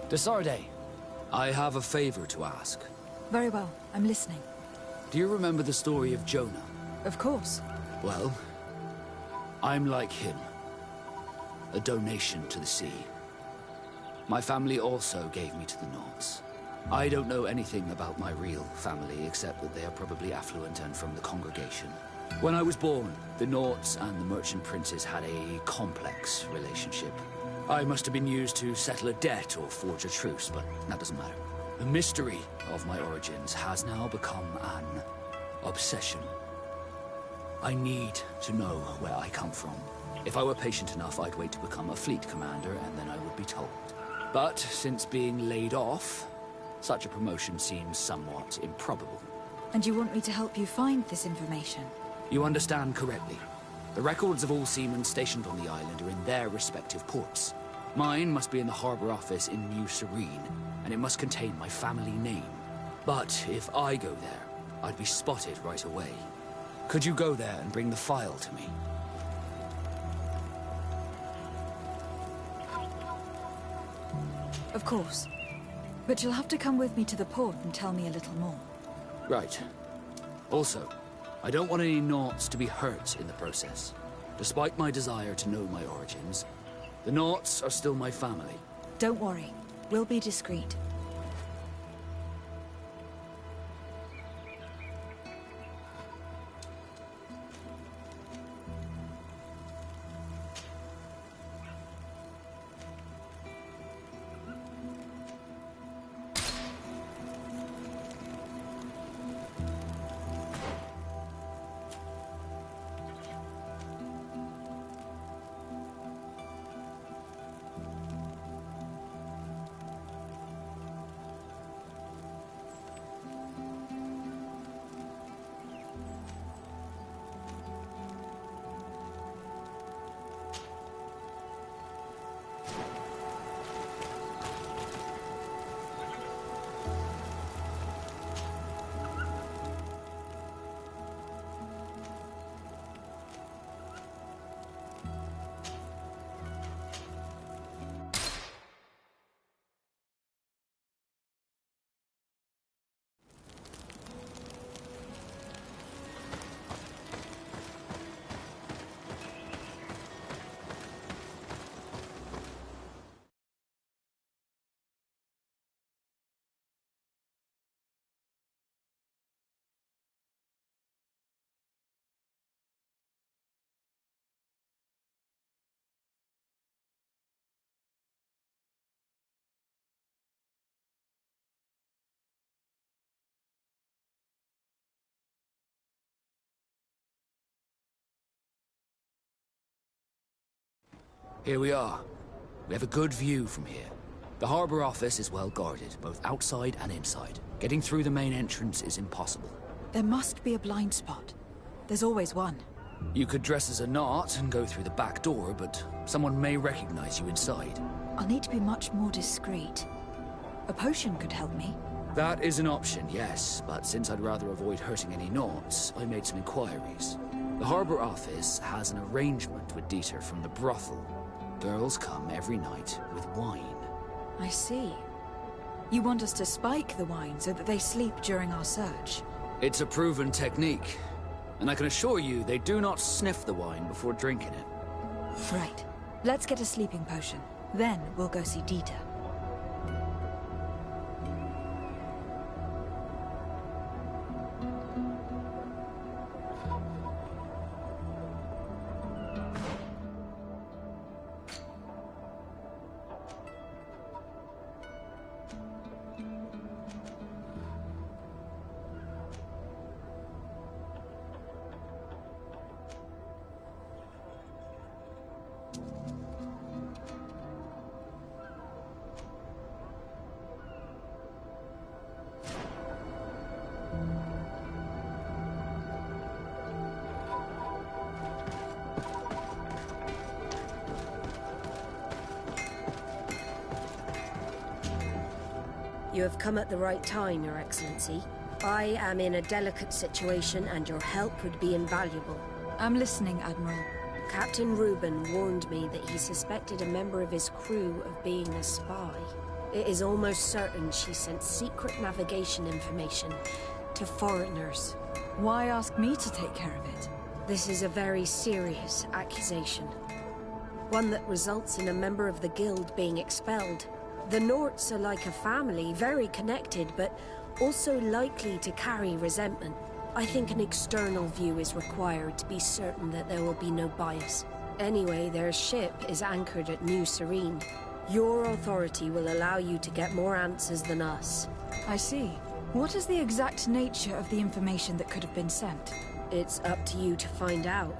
Desarde, I have a favor to ask. Very well, I'm listening. Do you remember the story of Jonah? Of course. Well, I'm like him. A donation to the sea. My family also gave me to the Nauts. I don't know anything about my real family, except that they are probably affluent and from the congregation. When I was born, the Nauts and the merchant princes had a complex relationship. I must have been used to settle a debt or forge a truce, but that doesn't matter. The mystery of my origins has now become an obsession. I need to know where I come from. If I were patient enough, I'd wait to become a fleet commander, and then I would be told. But since being laid off, such a promotion seems somewhat improbable. And you want me to help you find this information? You understand correctly. The records of all seamen stationed on the island are in their respective ports. Mine must be in the harbor office in New Serene, and it must contain my family name. But if I go there, I'd be spotted right away. Could you go there and bring the file to me? Of course. But you'll have to come with me to the port and tell me a little more. Right. Also, I don't want any Nauts to be hurt in the process. Despite my desire to know my origins, the Nauts are still my family. Don't worry. We'll be discreet. Here we are. We have a good view from here. The harbor office is well guarded, both outside and inside. Getting through the main entrance is impossible. There must be a blind spot. There's always one. You could dress as a Naut and go through the back door, but someone may recognize you inside. I'll need to be much more discreet. A potion could help me. That is an option, yes, but since I'd rather avoid hurting any Nauts, I made some inquiries. The harbor office has an arrangement with Dieter from the brothel. Girls come every night with wine. I see. You want us to spike the wine so that they sleep during our search? It's a proven technique, and I can assure you they do not sniff the wine before drinking it. Right. Let's get a sleeping potion. Then we'll go see Dieter. You have come at the right time, Your Excellency. I am in a delicate situation and your help would be invaluable. I'm listening, Admiral. Captain Reuben warned me that he suspected a member of his crew of being a spy. It is almost certain she sent secret navigation information to foreigners. Why ask me to take care of it? This is a very serious accusation. One that results in a member of the guild being expelled. The Norts are like a family, very connected, but also likely to carry resentment. I think an external view is required to be certain that there will be no bias. Anyway, their ship is anchored at New Serene. Your authority will allow you to get more answers than us. I see. What is the exact nature of the information that could have been sent? It's up to you to find out.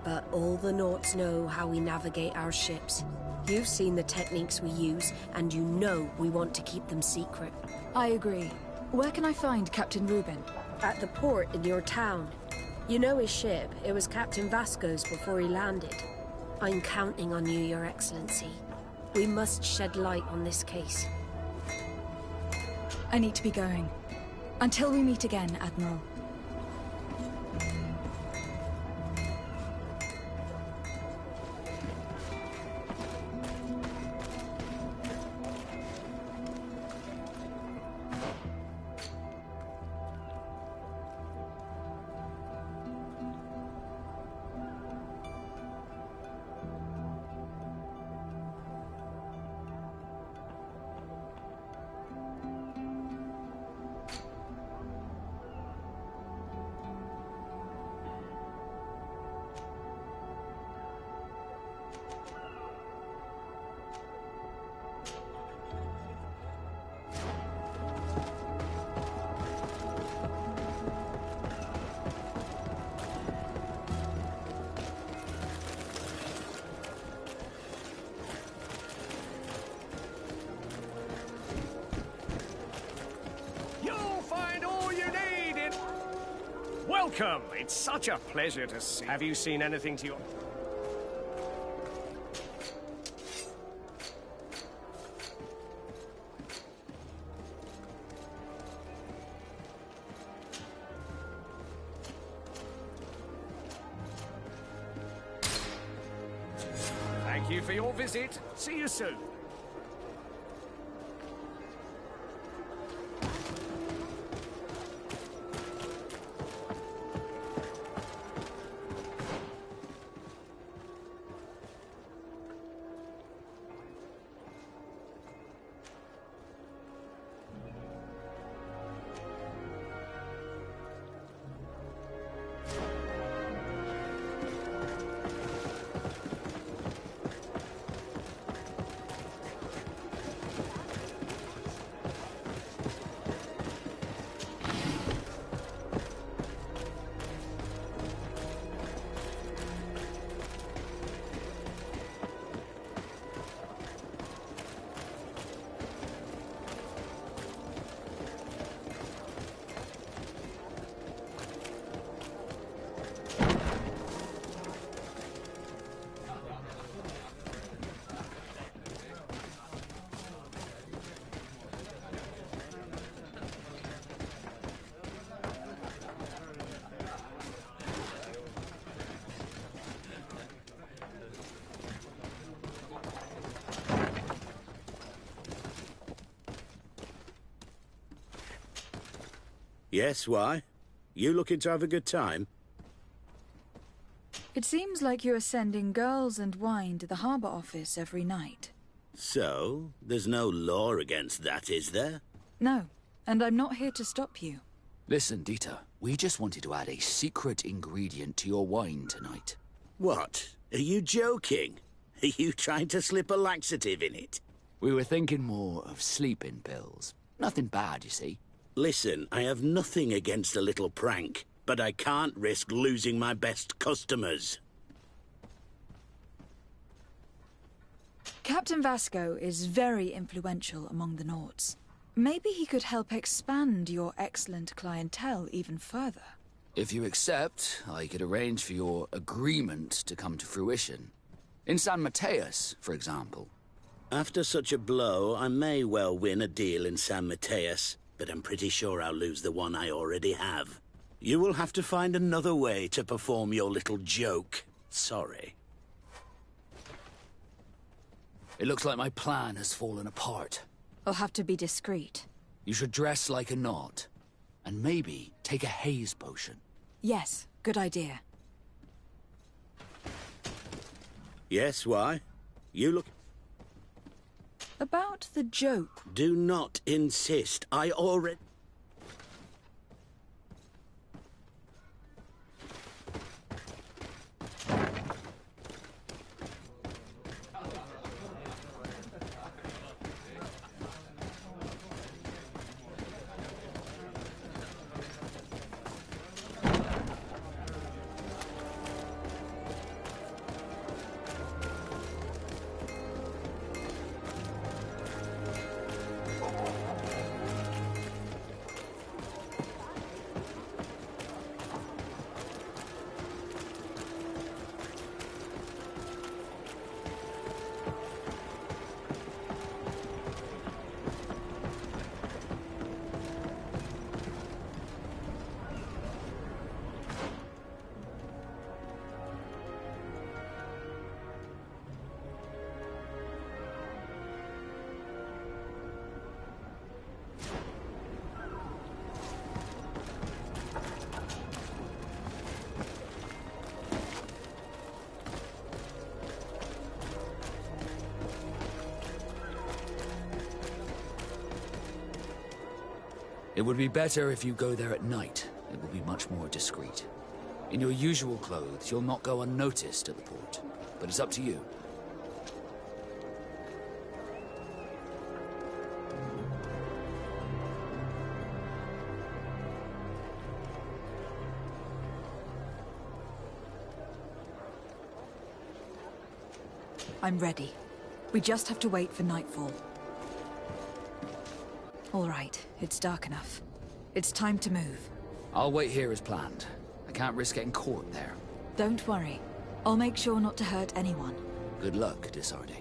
But all the Norts know how we navigate our ships. You've seen the techniques we use, and you know we want to keep them secret. I agree. Where can I find Captain Reuben? At the port in your town. You know his ship. It was Captain Vasco's before he landed. I'm counting on you, Your Excellency. We must shed light on this case. I need to be going. Until we meet again, Admiral. Welcome! It's such a pleasure to see. Have you seen anything to your... Thank you for your visit. See you soon. Yes, why? You looking to have a good time? It seems like you are sending girls and wine to the harbour office every night. So, there's no law against that, is there? No, and I'm not here to stop you. Listen, Dieter, we just wanted to add a secret ingredient to your wine tonight. What? Are you joking? Are you trying to slip a laxative in it? We were thinking more of sleeping pills. Nothing bad, you see. Listen, I have nothing against a little prank, but I can't risk losing my best customers. Captain Vasco is very influential among the Norts. Maybe he could help expand your excellent clientele even further. If you accept, I could arrange for your agreement to come to fruition. In San Mateus, for example. After such a blow, I may well win a deal in San Mateus, but I'm pretty sure I'll lose the one I already have. You will have to find another way to perform your little joke. Sorry. It looks like my plan has fallen apart. I'll have to be discreet. You should dress like a Nod. And maybe take a haze potion. Yes, good idea. Yes, why? You look... About the joke. Do not insist. I already... It would be better if you go there at night. It will be much more discreet. In your usual clothes, you'll not go unnoticed at the port. But it's up to you. I'm ready. We just have to wait for nightfall. All right, it's dark enough. It's time to move. I'll wait here as planned. I can't risk getting caught there. Don't worry. I'll make sure not to hurt anyone. Good luck, Disarde.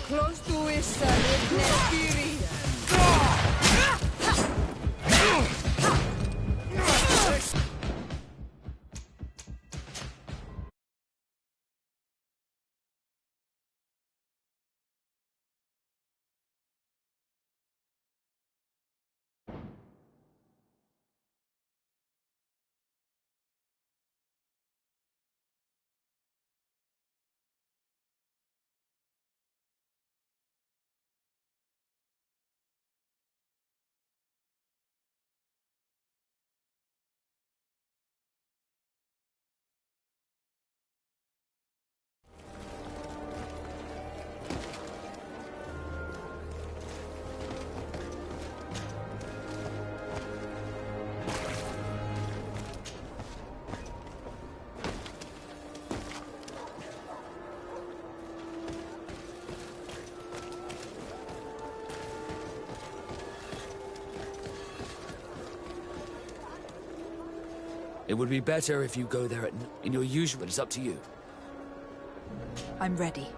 Close to his Nespiri. It would be better if you go there at in your usual. It's up to you. I'm ready.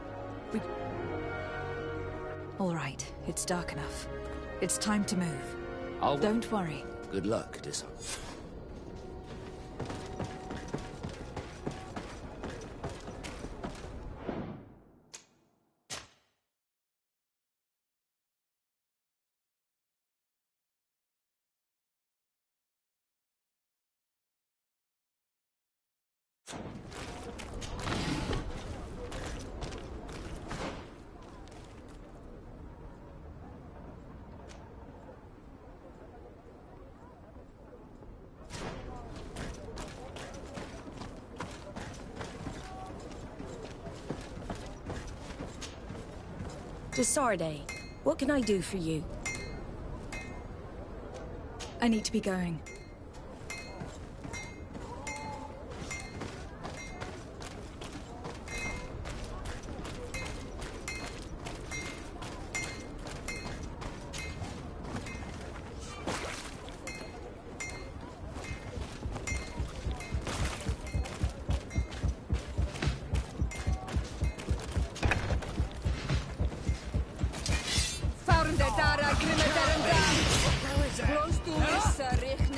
All right, it's dark enough. It's time to move. Don't worry. Good luck, Disarde. Disarde, what can I do for you? I need to be going. Close to Sarich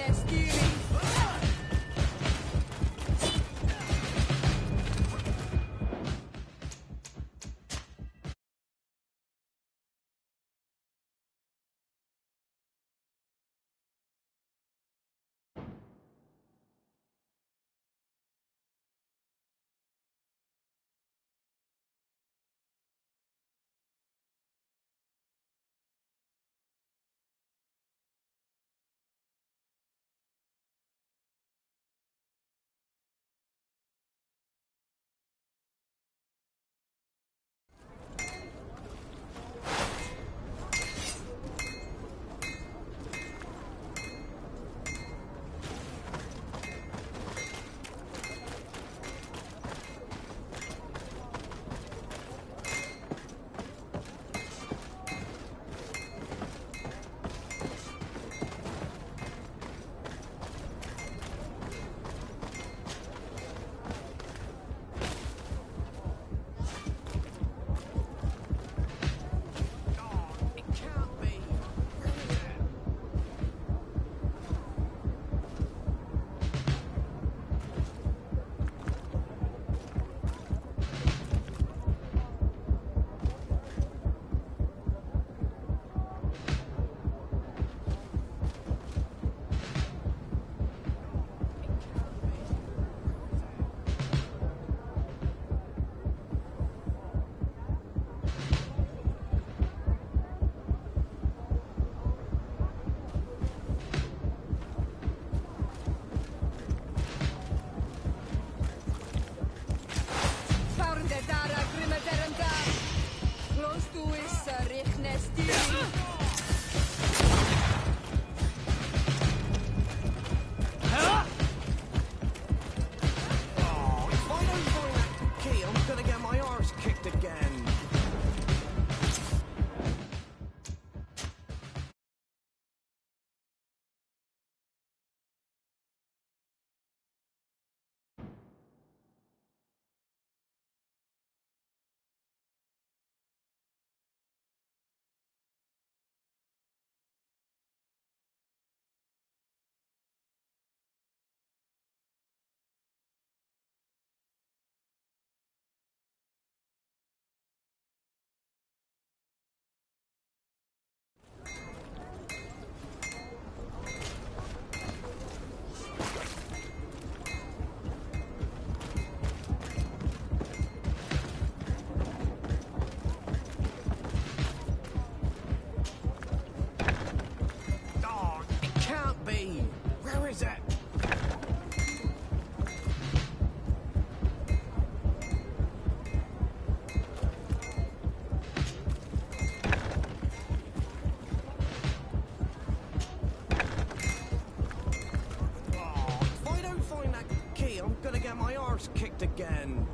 kicked again.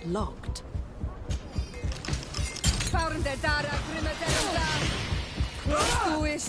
Locked. Found the Dara Grimmett. Close to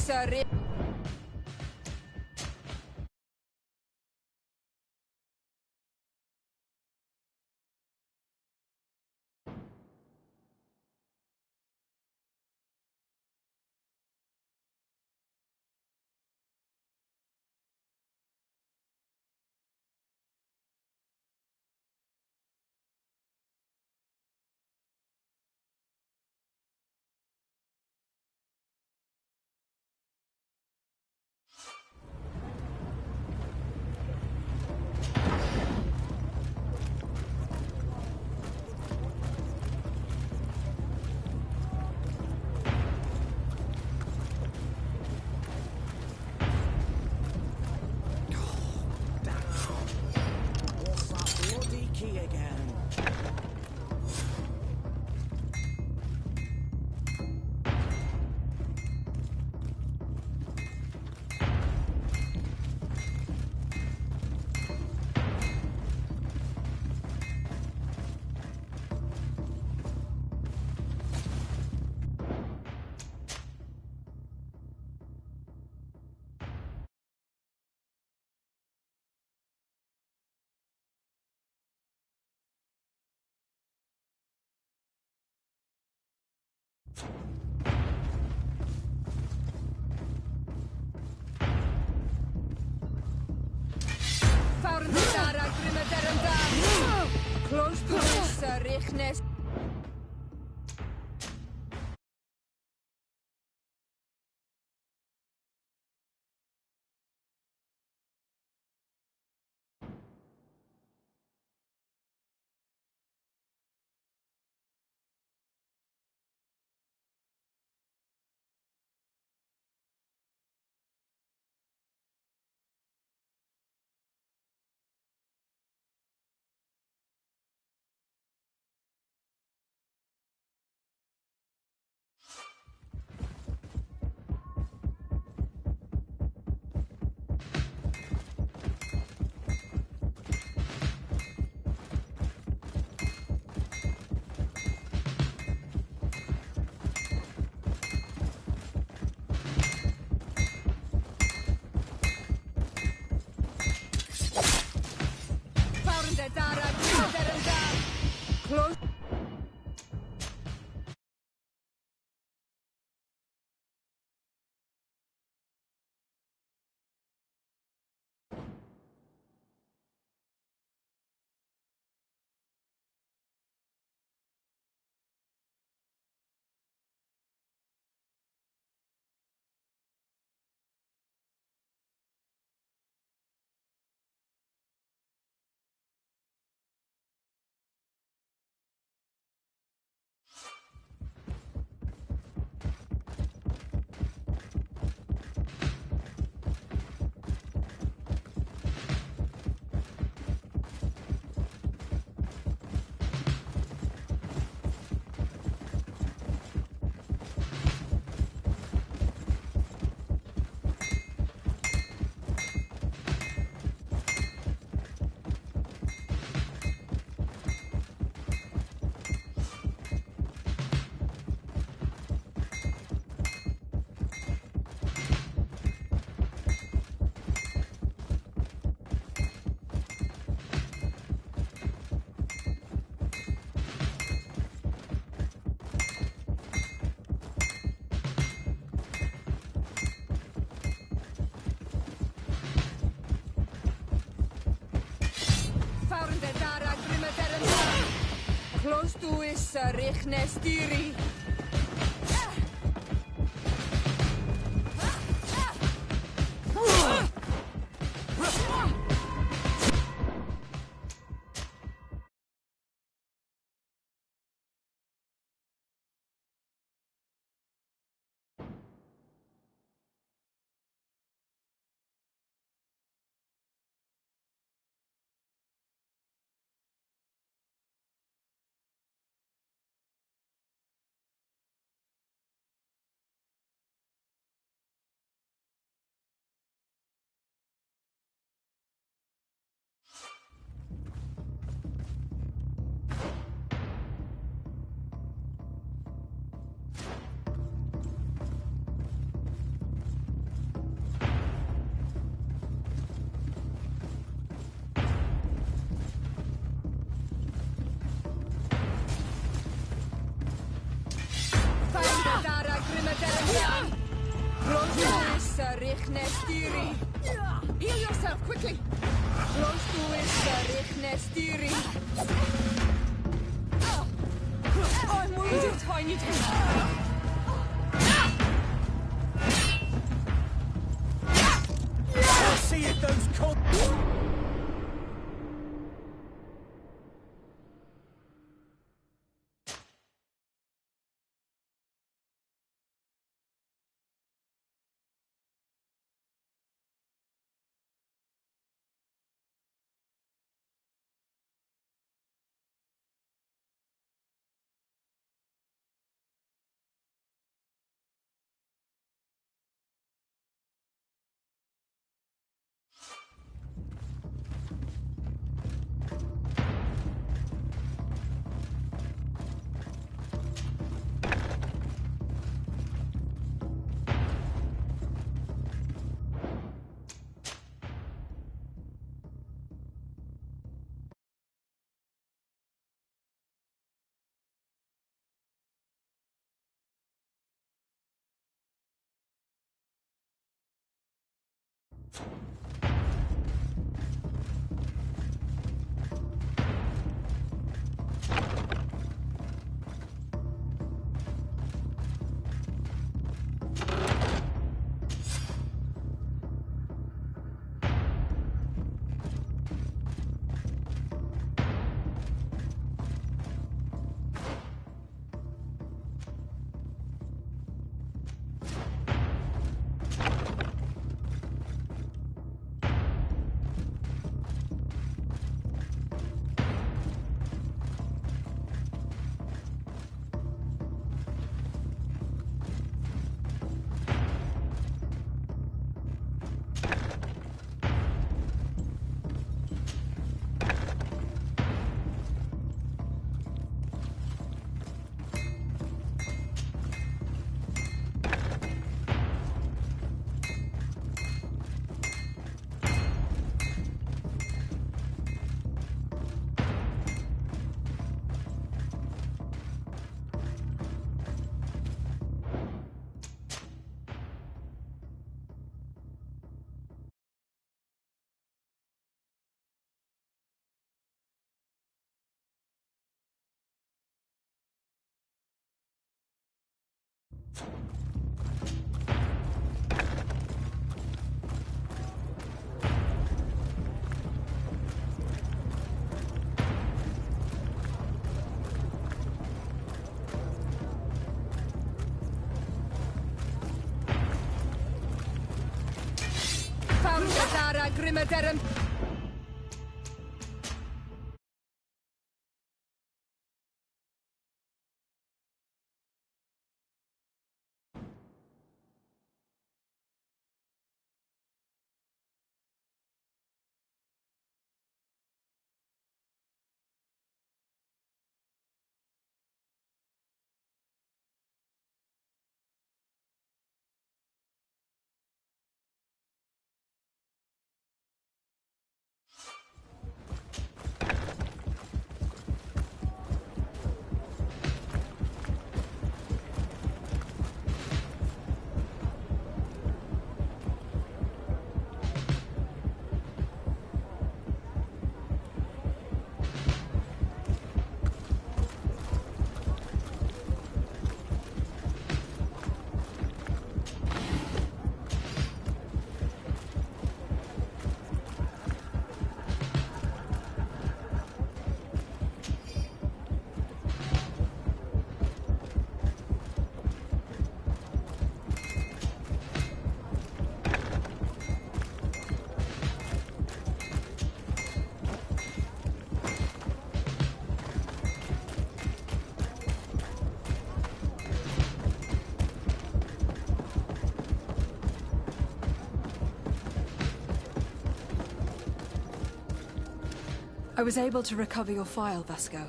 richnes. Close. Close to is richnes tiri. Close to is richnes tiri. Heal yourself quickly. Close to is richnes tiri. I'm wounded. I need help. See if those cold... lacrimaterum. I was able to recover your file, Vasco.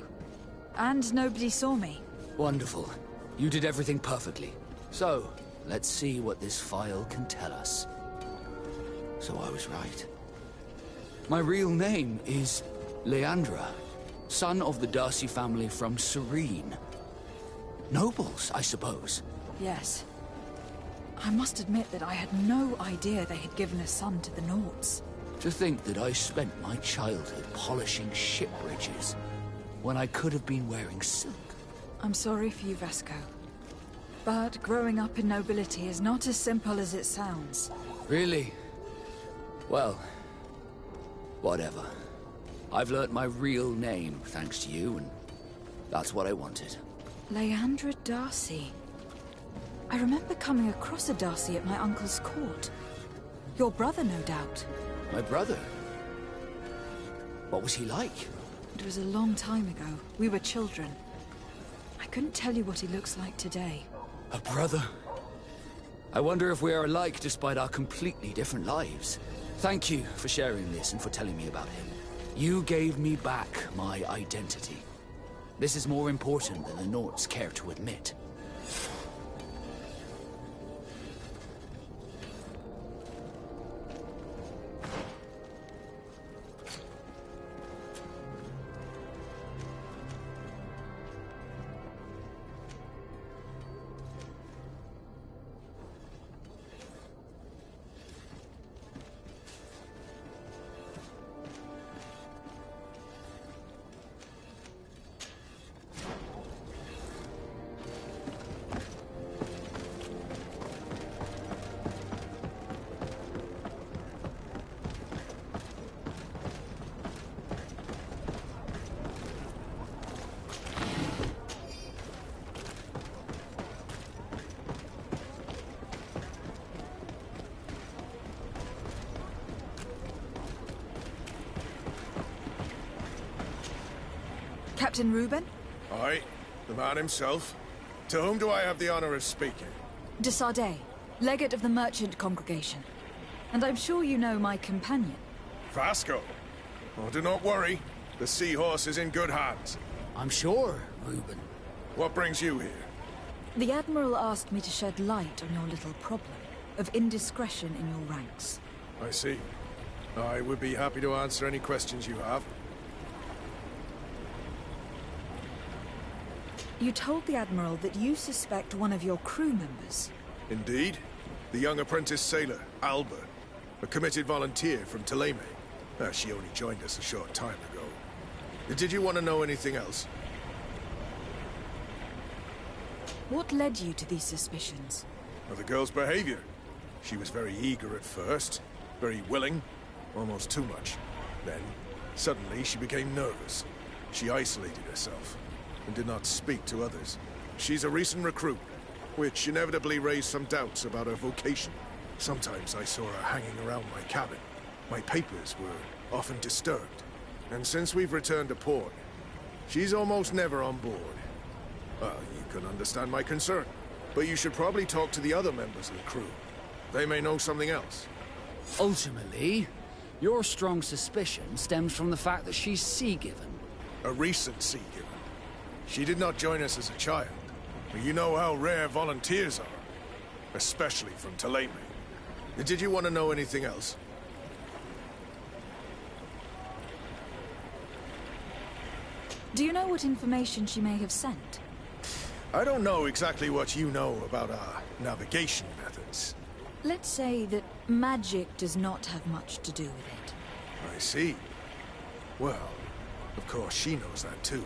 And nobody saw me. Wonderful. You did everything perfectly. So, let's see what this file can tell us. So I was right. My real name is Leandra, son of the Darcy family from Serene. Nobles, I suppose. Yes. I must admit that I had no idea they had given a son to the Nords. To think that I spent my childhood polishing ship bridges, when I could have been wearing silk. I'm sorry for you, Vasco. But growing up in nobility is not as simple as it sounds. Really? Well, whatever. I've learnt my real name thanks to you, and that's what I wanted. Leandra Darcy. I remember coming across a Darcy at my uncle's court. Your brother, no doubt. My brother? What was he like? It was a long time ago. We were children. I couldn't tell you what he looks like today. A brother? I wonder if we are alike despite our completely different lives. Thank you for sharing this and for telling me about him. You gave me back my identity. This is more important than the Nords care to admit. Captain Reuben? Aye, the man himself. To whom do I have the honor of speaking? De Sardet, legate of the merchant congregation. And I'm sure you know my companion. Vasco. Oh, do not worry. The seahorse is in good hands. I'm sure, Reuben. What brings you here? The Admiral asked me to shed light on your little problem of indiscretion in your ranks. I see. I would be happy to answer any questions you have. You told the Admiral that you suspect one of your crew members. Indeed. The young apprentice sailor, Alba. A committed volunteer from Ptolemy. She only joined us a short time ago. Did you want to know anything else? What led you to these suspicions? Well, the girl's behavior. She was very eager at first, very willing, almost too much. Then, suddenly, she became nervous. She isolated herself and did not speak to others. She's a recent recruit, which inevitably raised some doubts about her vocation. Sometimes I saw her hanging around my cabin. My papers were often disturbed. And since we've returned to port, she's almost never on board. Well, you can understand my concern. But you should probably talk to the other members of the crew. They may know something else. Ultimately, your strong suspicion stems from the fact that she's sea-given. A recent sea-given. She did not join us as a child. But you know how rare volunteers are. Especially from Tulame. Did you want to know anything else? Do you know what information she may have sent? I don't know exactly what you know about our navigation methods. Let's say that magic does not have much to do with it. I see. Well, of course she knows that too.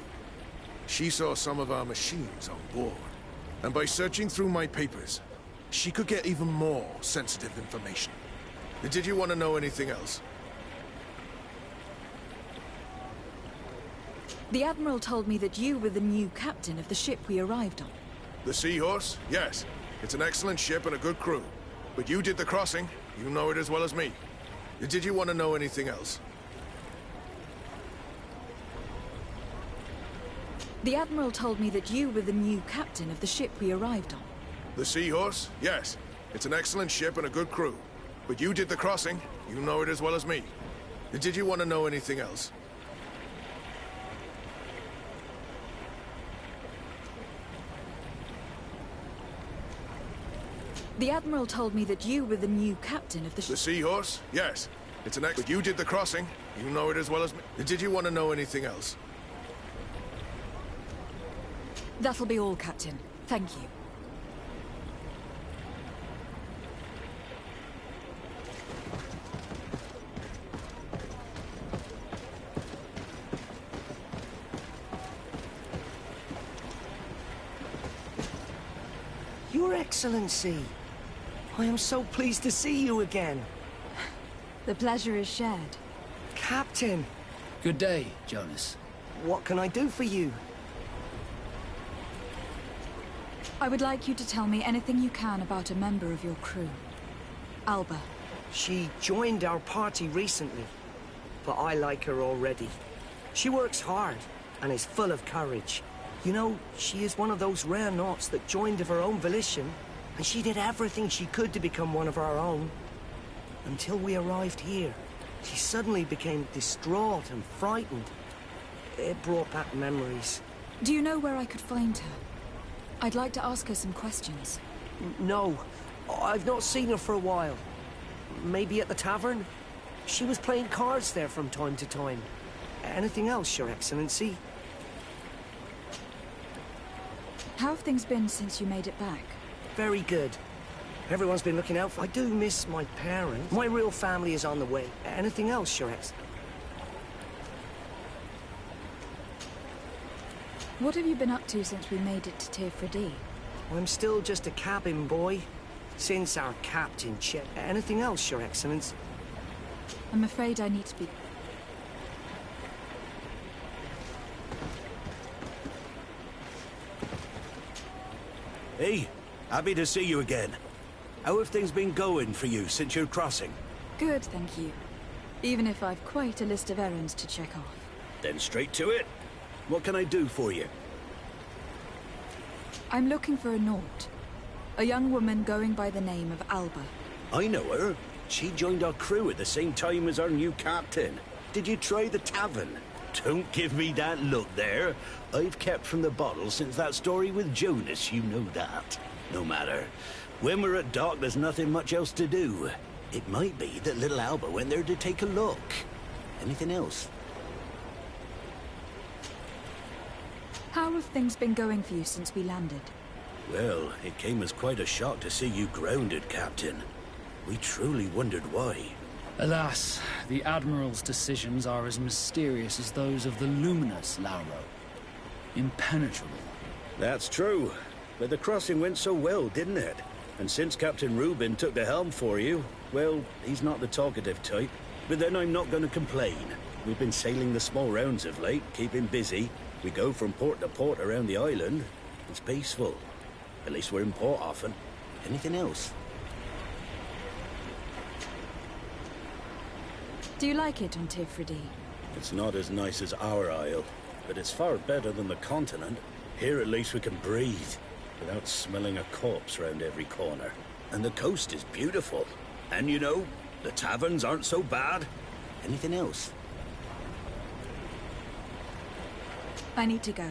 She saw some of our machines on board. And by searching through my papers, she could get even more sensitive information. Did you want to know anything else? The Admiral told me that you were the new captain of the ship we arrived on. The Seahorse? Yes. It's an excellent ship and a good crew. But you did the crossing. You know it as well as me. Did you want to know anything else? The Admiral told me that you were the new captain of the ship we arrived on. The Seahorse? Yes. It's an excellent ship and a good crew. But you did the crossing. You know it as well as me. Did you want to know anything else? The Admiral told me that you were the new captain of the ship. The Seahorse? Yes. It's an But you did the crossing. You know it as well as me. Did you want to know anything else? That'll be all, Captain. Thank you. Your Excellency, I am so pleased to see you again. The pleasure is shared. Captain, Good day, Jonas. what can I do for you? I would like you to tell me anything you can about a member of your crew. Alba. She joined our party recently, but I like her already. She works hard and is full of courage. You know, she is one of those rare naughts that joined of her own volition, and she did everything she could to become one of our own. Until we arrived here, she suddenly became distraught and frightened. It brought back memories. Do you know where I could find her? I'd like to ask her some questions. No, I've not seen her for a while. Maybe at the tavern? She was playing cards there from time to time. Anything else, Your Excellency? How have things been since you made it back? Very good. Everyone's been looking out for... I do miss my parents. My real family is on the way. Anything else, Your Excellency? What have you been up to since we made it to Tirfredi? I'm still just a cabin boy. Since our captain checked. Anything else, Your Excellency? I'm afraid I need to be... Hey, happy to see you again. How have things been going for you since your crossing? Good, thank you. Even if I've quite a list of errands to check off. Then straight to it. What can I do for you? I'm looking for a Naut. A young woman going by the name of Alba. I know her. She joined our crew at the same time as our new captain. Did you try the tavern? Don't give me that look there. I've kept from the bottle since that story with Jonas, you know that. No matter. When we're at dock, there's nothing much else to do. It might be that little Alba went there to take a look. Anything else? How have things been going for you since we landed? Well, it came as quite a shock to see you grounded, Captain. We truly wondered why. Alas, the Admiral's decisions are as mysterious as those of the luminous Lauro. Impenetrable. That's true. But the crossing went so well, didn't it? And since Captain Rubin took the helm for you, well, he's not the talkative type. But then I'm not going to complain. We've been sailing the small rounds of late, keeping busy. We go from port to port around the island. It's peaceful. At least we're in port often. Anything else? Do you like it on Tifridi? It's not as nice as our isle, but it's far better than the continent. Here at least we can breathe, without smelling a corpse round every corner. And the coast is beautiful. And you know, the taverns aren't so bad. Anything else? I need to go.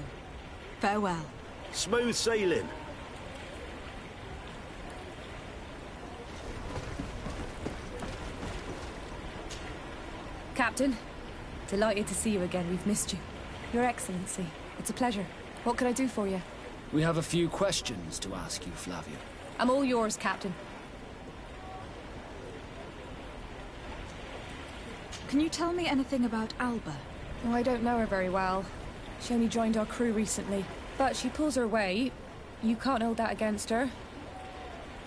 Farewell. Smooth sailing. Captain, delighted to see you again. We've missed you. Your Excellency, it's a pleasure. What can I do for you? We have a few questions to ask you, Flavia. I'm all yours, Captain. Can you tell me anything about Alba? Oh, I don't know her very well. She only joined our crew recently. But she pulls her weight. You can't hold that against her.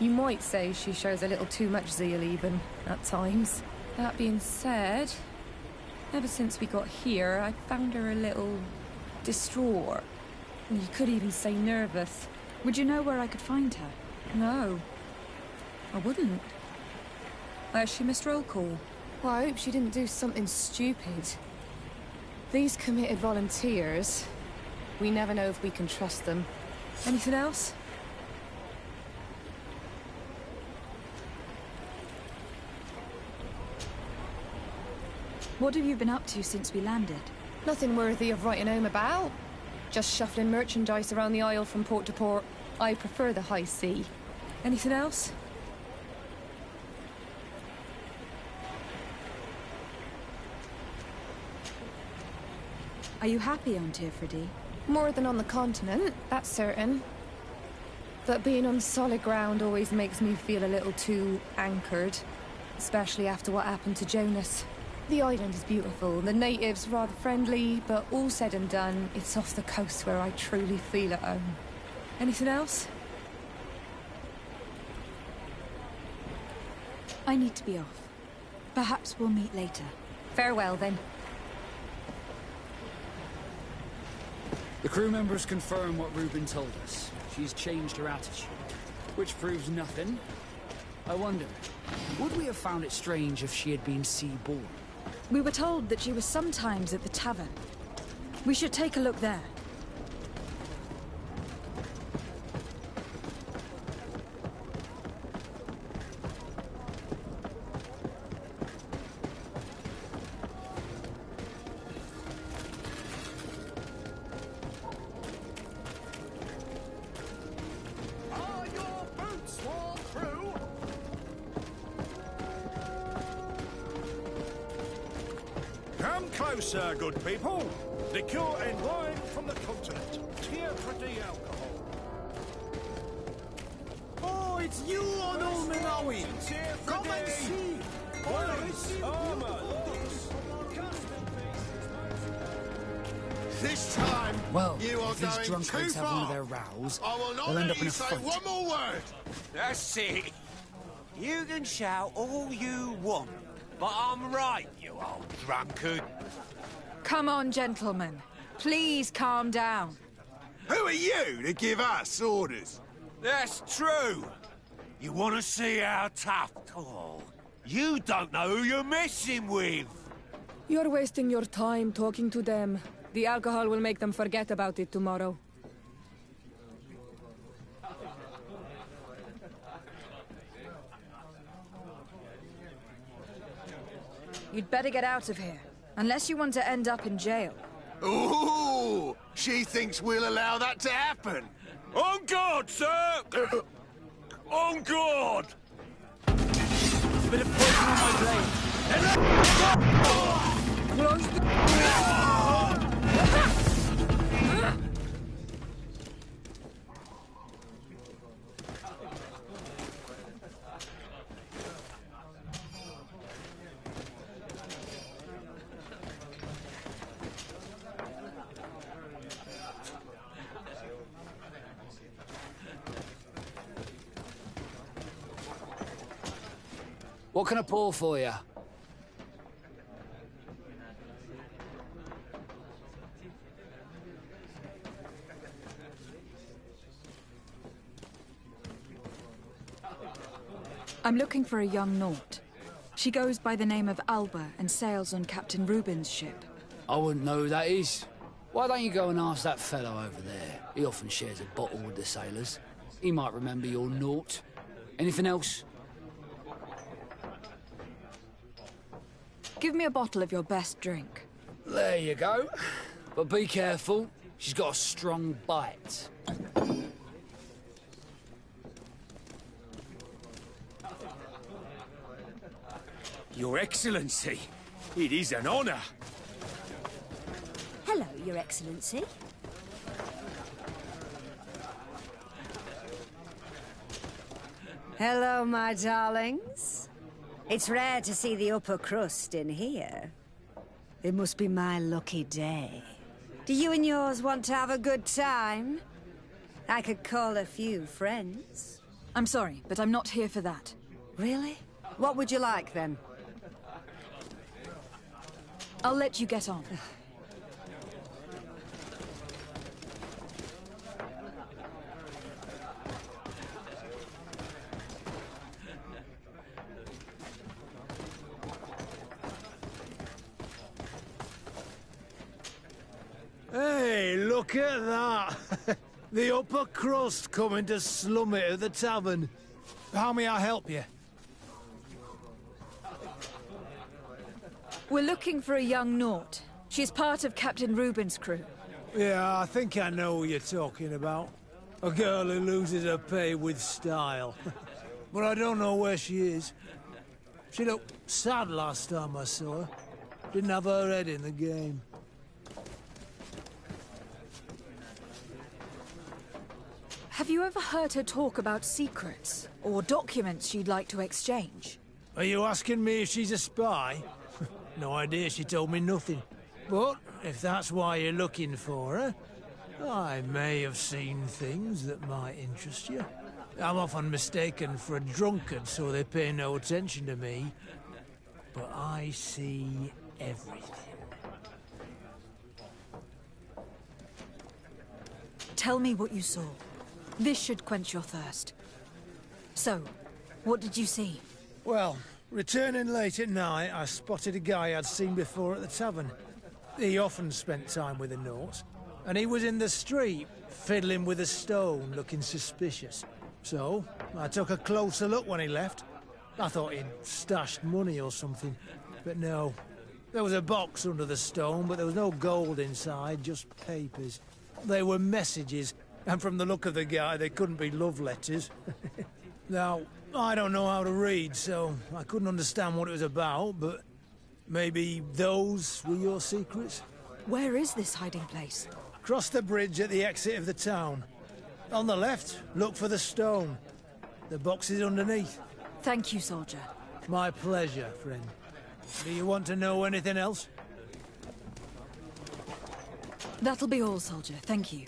You might say she shows a little too much zeal even, at times. That being said, ever since we got here, I found her a little distraught. You could even say nervous. Would you know where I could find her? No. I wouldn't. Where's she missed roll call? Well, I hope she didn't do something stupid. These committed volunteers, we never know if we can trust them. Anything else? What have you been up to since we landed? Nothing worthy of writing home about. Just shuffling merchandise around the isle from port to port. I prefer the high sea. Anything else? Are you happy on Tifridi? More than on the continent, that's certain. But being on solid ground always makes me feel a little too anchored. Especially after what happened to Jonas. The island is beautiful, the natives rather friendly, but all said and done, it's off the coast where I truly feel at home. Anything else? I need to be off. Perhaps we'll meet later. Farewell, then. The crew members confirm what Reuben told us. She's changed her attitude, which proves nothing. I wonder, would we have found it strange if she had been sea-born? We were told that she was sometimes at the tavern. We should take a look there. Are your boots worn through? Come closer, good people. Liqueur and wine from the continent. Tear-free alcohol. Oh, it's you on Olmenawi! Come and see! This time, Well, you are if these going drunkards too have one of far. their rows, I will not they'll end let up in you a say fight. one more word. That's it. You can shout all you want, but I'm right, you old drunkard. Come on, gentlemen. Please calm down. Who are you to give us orders? That's true. You want to see how tough? Oh, you don't know who you're messing with. You're wasting your time talking to them. The alcohol will make them forget about it tomorrow. You'd better get out of here. Unless you want to end up in jail. Ooh, she thinks we'll allow that to happen. On guard, sir! On guard! Bit of poison on my blade. Close the... What can I pour for you? I'm looking for a young Naut. She goes by the name of Alba and sails on Captain Reuben's ship. I wouldn't know who that is. Why don't you go and ask that fellow over there? He often shares a bottle with the sailors. He might remember your naught. Anything else? Give me a bottle of your best drink. There you go. But be careful. She's got a strong bite. Your Excellency, it is an honor. Hello, Your Excellency. Hello, my darlings. It's rare to see the upper crust in here. It must be my lucky day. Do you and yours want to have a good time? I could call a few friends. I'm sorry, but I'm not here for that. Really? What would you like, then? I'll let you get on. Hey, look at that! The upper crust coming to slum it at the tavern. How may I help you? We're looking for a young Naut. She's part of Captain Reuben's crew. Yeah, I think I know what you're talking about. A girl who loses her pay with style. But I don't know where she is. She looked sad last time I saw her. Didn't have her head in the game. Have you ever heard her talk about secrets or documents she'd like to exchange? Are you asking me if she's a spy? No idea, she told me nothing. But if that's why you're looking for her, I may have seen things that might interest you. I'm often mistaken for a drunkard, so they pay no attention to me. But I see everything. Tell me what you saw. This should quench your thirst. So, what did you see? Well, returning late at night, I spotted a guy I'd seen before at the tavern. He often spent time with the Nauts, and he was in the street, fiddling with a stone, looking suspicious. So, I took a closer look when he left. I thought he'd stashed money or something, but no. There was a box under the stone, but there was no gold inside, just papers. They were messages, and from the look of the guy, they couldn't be love letters. Now, I don't know how to read, so I couldn't understand what it was about, but maybe those were your secrets? Where is this hiding place? Cross the bridge at the exit of the town. On the left, look for the stone. The box is underneath. Thank you, soldier. My pleasure, friend. Do you want to know anything else? That'll be all, soldier. Thank you.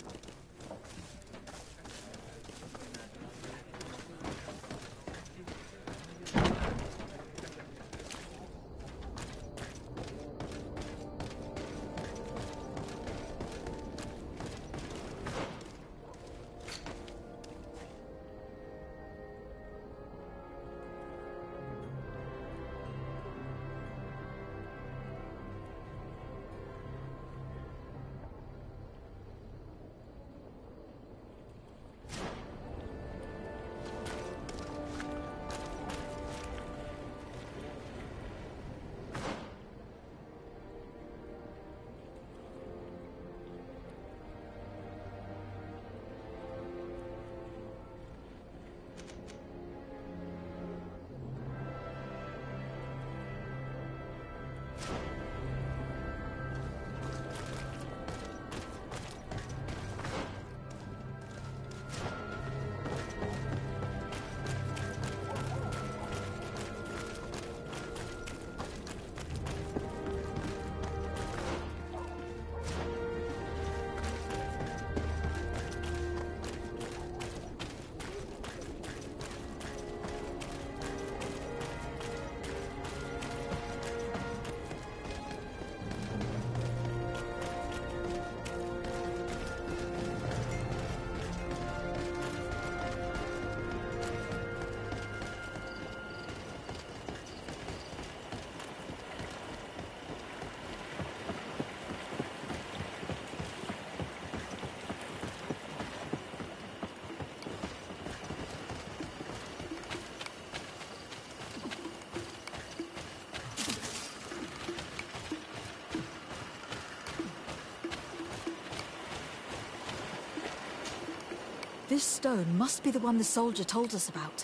This stone must be the one the soldier told us about.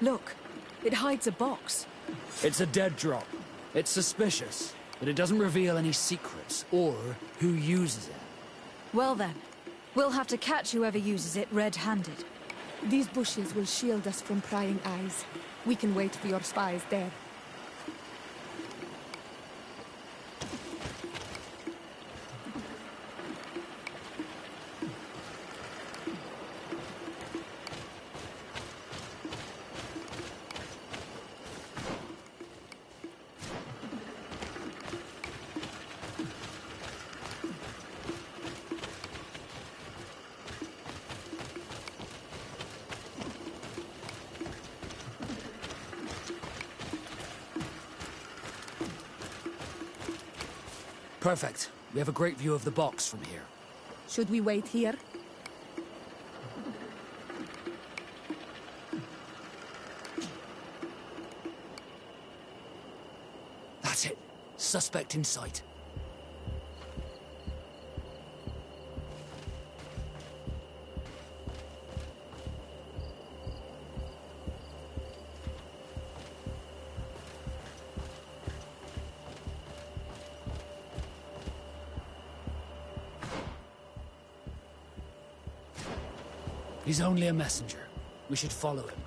Look, it hides a box. It's a dead drop. It's suspicious, but it doesn't reveal any secrets or who uses it. Well then, we'll have to catch whoever uses it red-handed. These bushes will shield us from prying eyes. We can wait for your spies there. Perfect. We have a great view of the box from here. Should we wait here? That's it. Suspect in sight. He's only a messenger. We should follow him.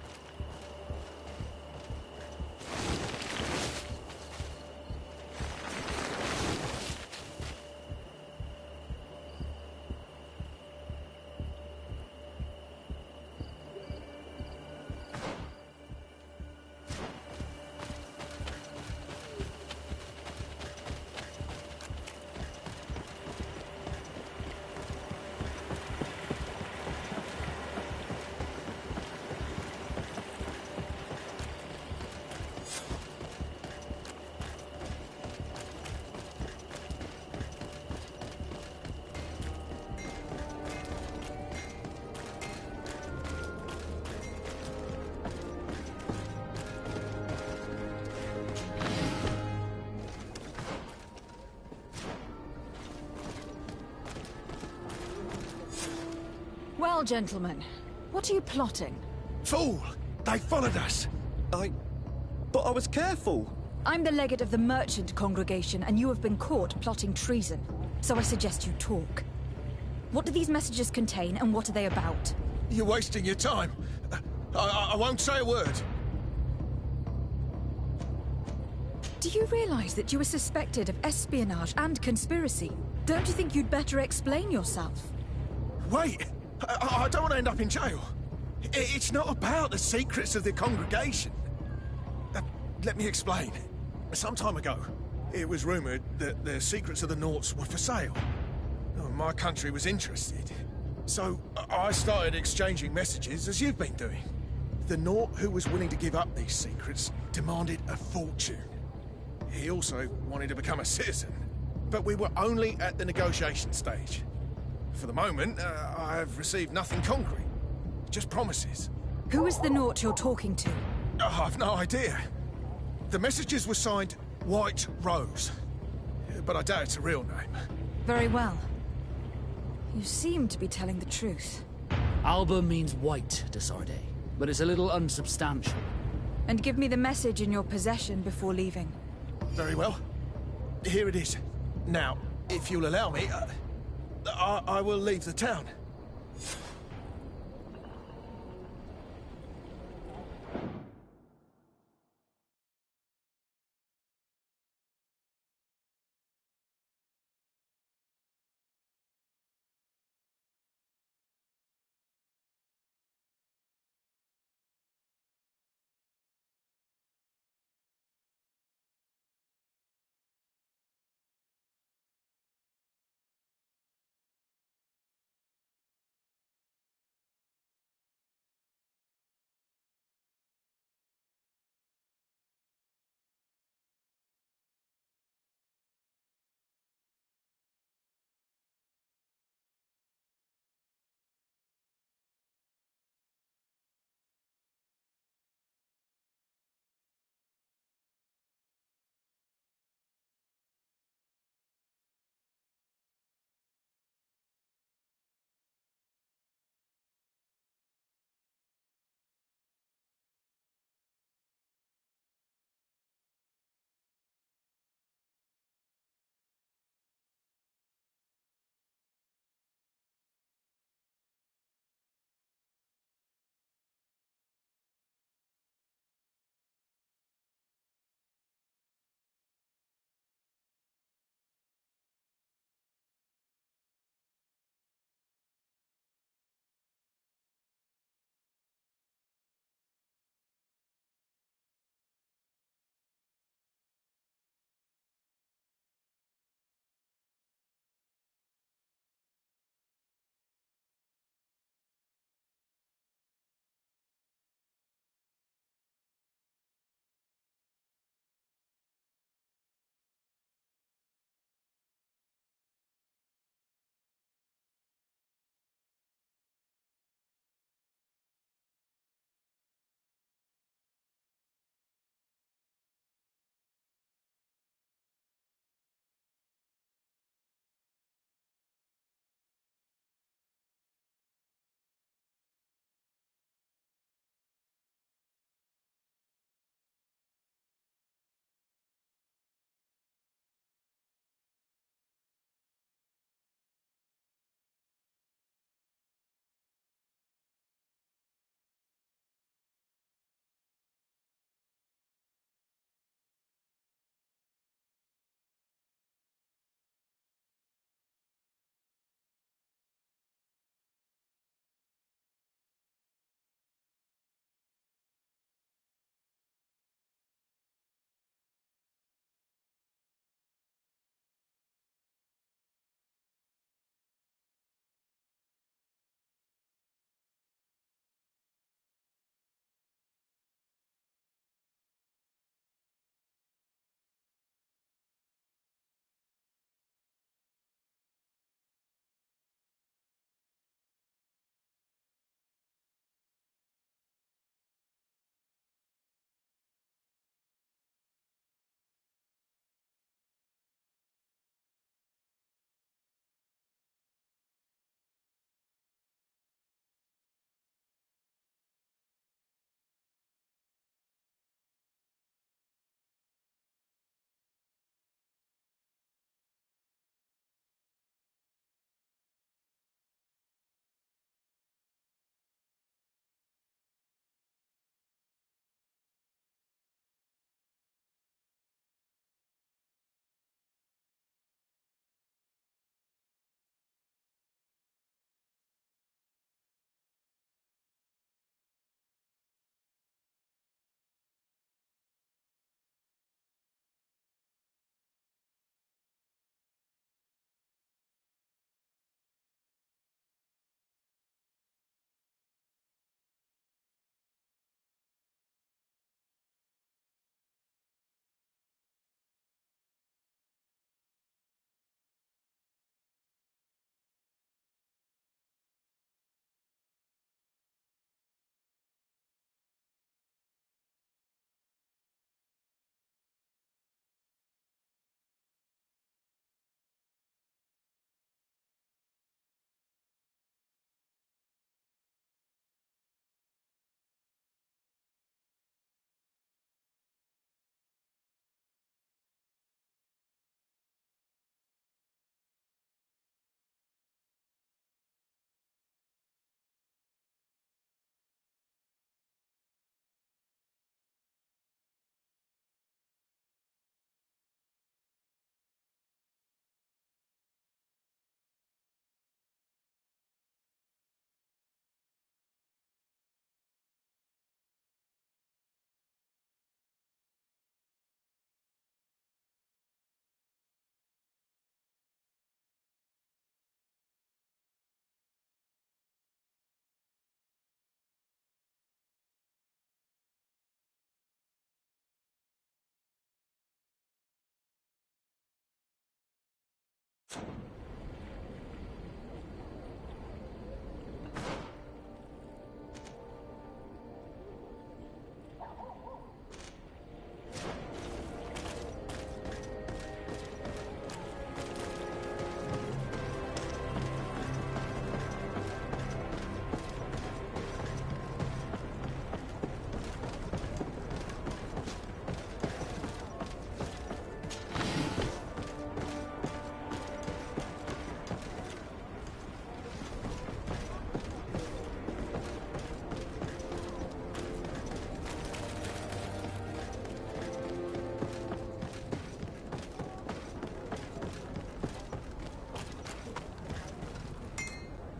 Well, gentlemen, what are you plotting? Fool! They followed us! But I was careful! I'm the legate of the merchant congregation, and you have been caught plotting treason. So I suggest you talk. What do these messages contain, and what are they about? You're wasting your time. I won't say a word. Do you realize that you are suspected of espionage and conspiracy? Don't you think you'd better explain yourself? Wait! I don't want to end up in jail. It's not about the secrets of the congregation. Let me explain. Some time ago, it was rumoured that the secrets of the Nauts were for sale. My country was interested. So I started exchanging messages as you've been doing. The Naut who was willing to give up these secrets demanded a fortune. He also wanted to become a citizen. But we were only at the negotiation stage. For the moment, I have received nothing concrete. Just promises. Who is the Naut you're talking to? I've no idea. The messages were signed White Rose. But I doubt it's a real name. Very well. You seem to be telling the truth. Alba means white, Desarde, but it's a little unsubstantial. And give me the message in your possession before leaving. Very well. Here it is. Now, if you'll allow me, I will leave the town.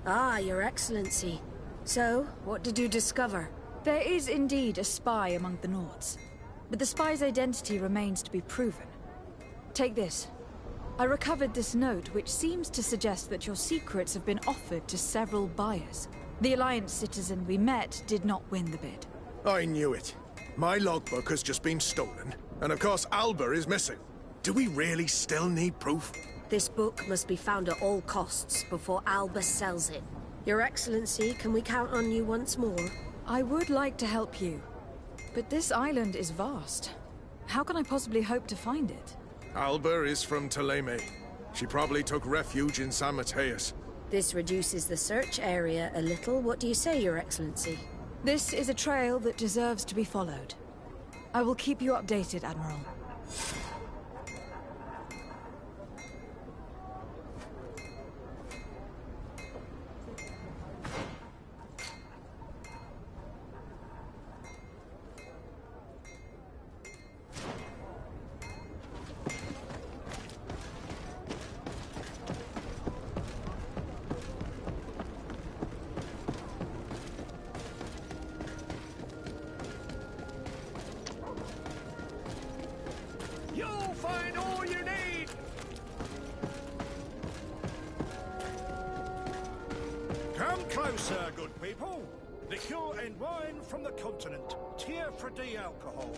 Ah, Your Excellency. So, what did you discover? There is indeed a spy among the Nords, but the spy's identity remains to be proven. Take this. I recovered this note, which seems to suggest that your secrets have been offered to several buyers. The Alliance citizen we met did not win the bid. I knew it. My logbook has just been stolen, and of course Alba is missing. Do we really still need proof? This book must be found at all costs before Alba sells it. Your Excellency, can we count on you once more? I would like to help you, but this island is vast. How can I possibly hope to find it? Alba is from Teleme. She probably took refuge in San Mateus. This reduces the search area a little. What do you say, Your Excellency? This is a trail that deserves to be followed. I will keep you updated, Admiral. Closer, good people. Liqueur and wine from the continent. Tier for de-alcohol.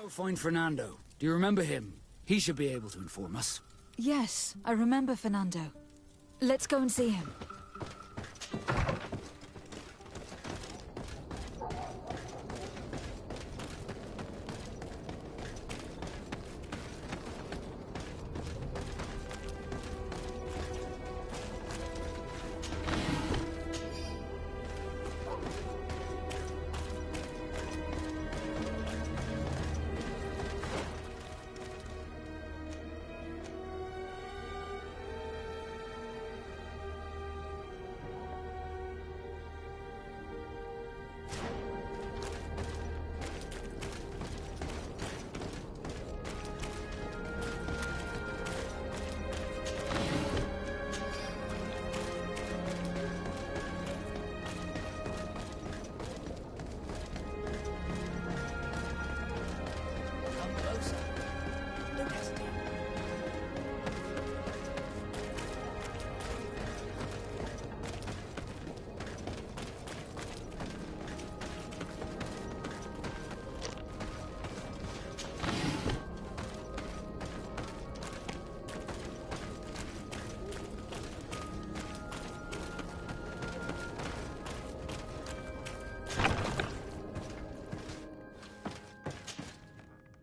Go find Fernando. Do you remember him? He should be able to inform us. Yes, I remember Fernando. Let's go and see him.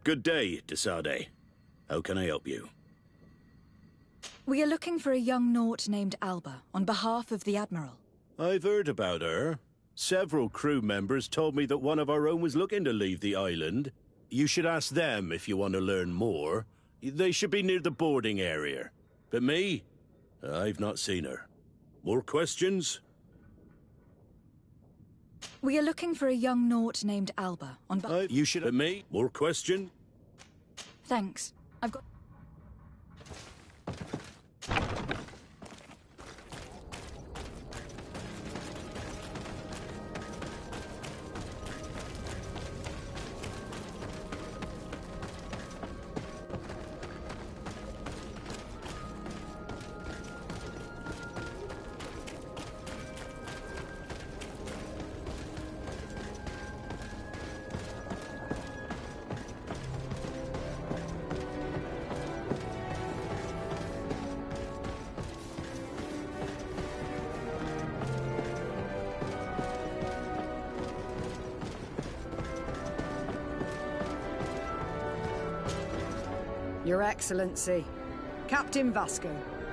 Good day, Desade. How can I help you? We are looking for a young Naut named Alba on behalf of the Admiral. I've heard about her. Several crew members told me that one of our own was looking to leave the island. You should ask them if you want to learn more. They should be near the boarding area. But me? I've not seen her. More questions? We are looking for a young Naut named Alba on behalf... You should... But me? More question? Thanks. I've got... Your Excellency, Captain Vasco,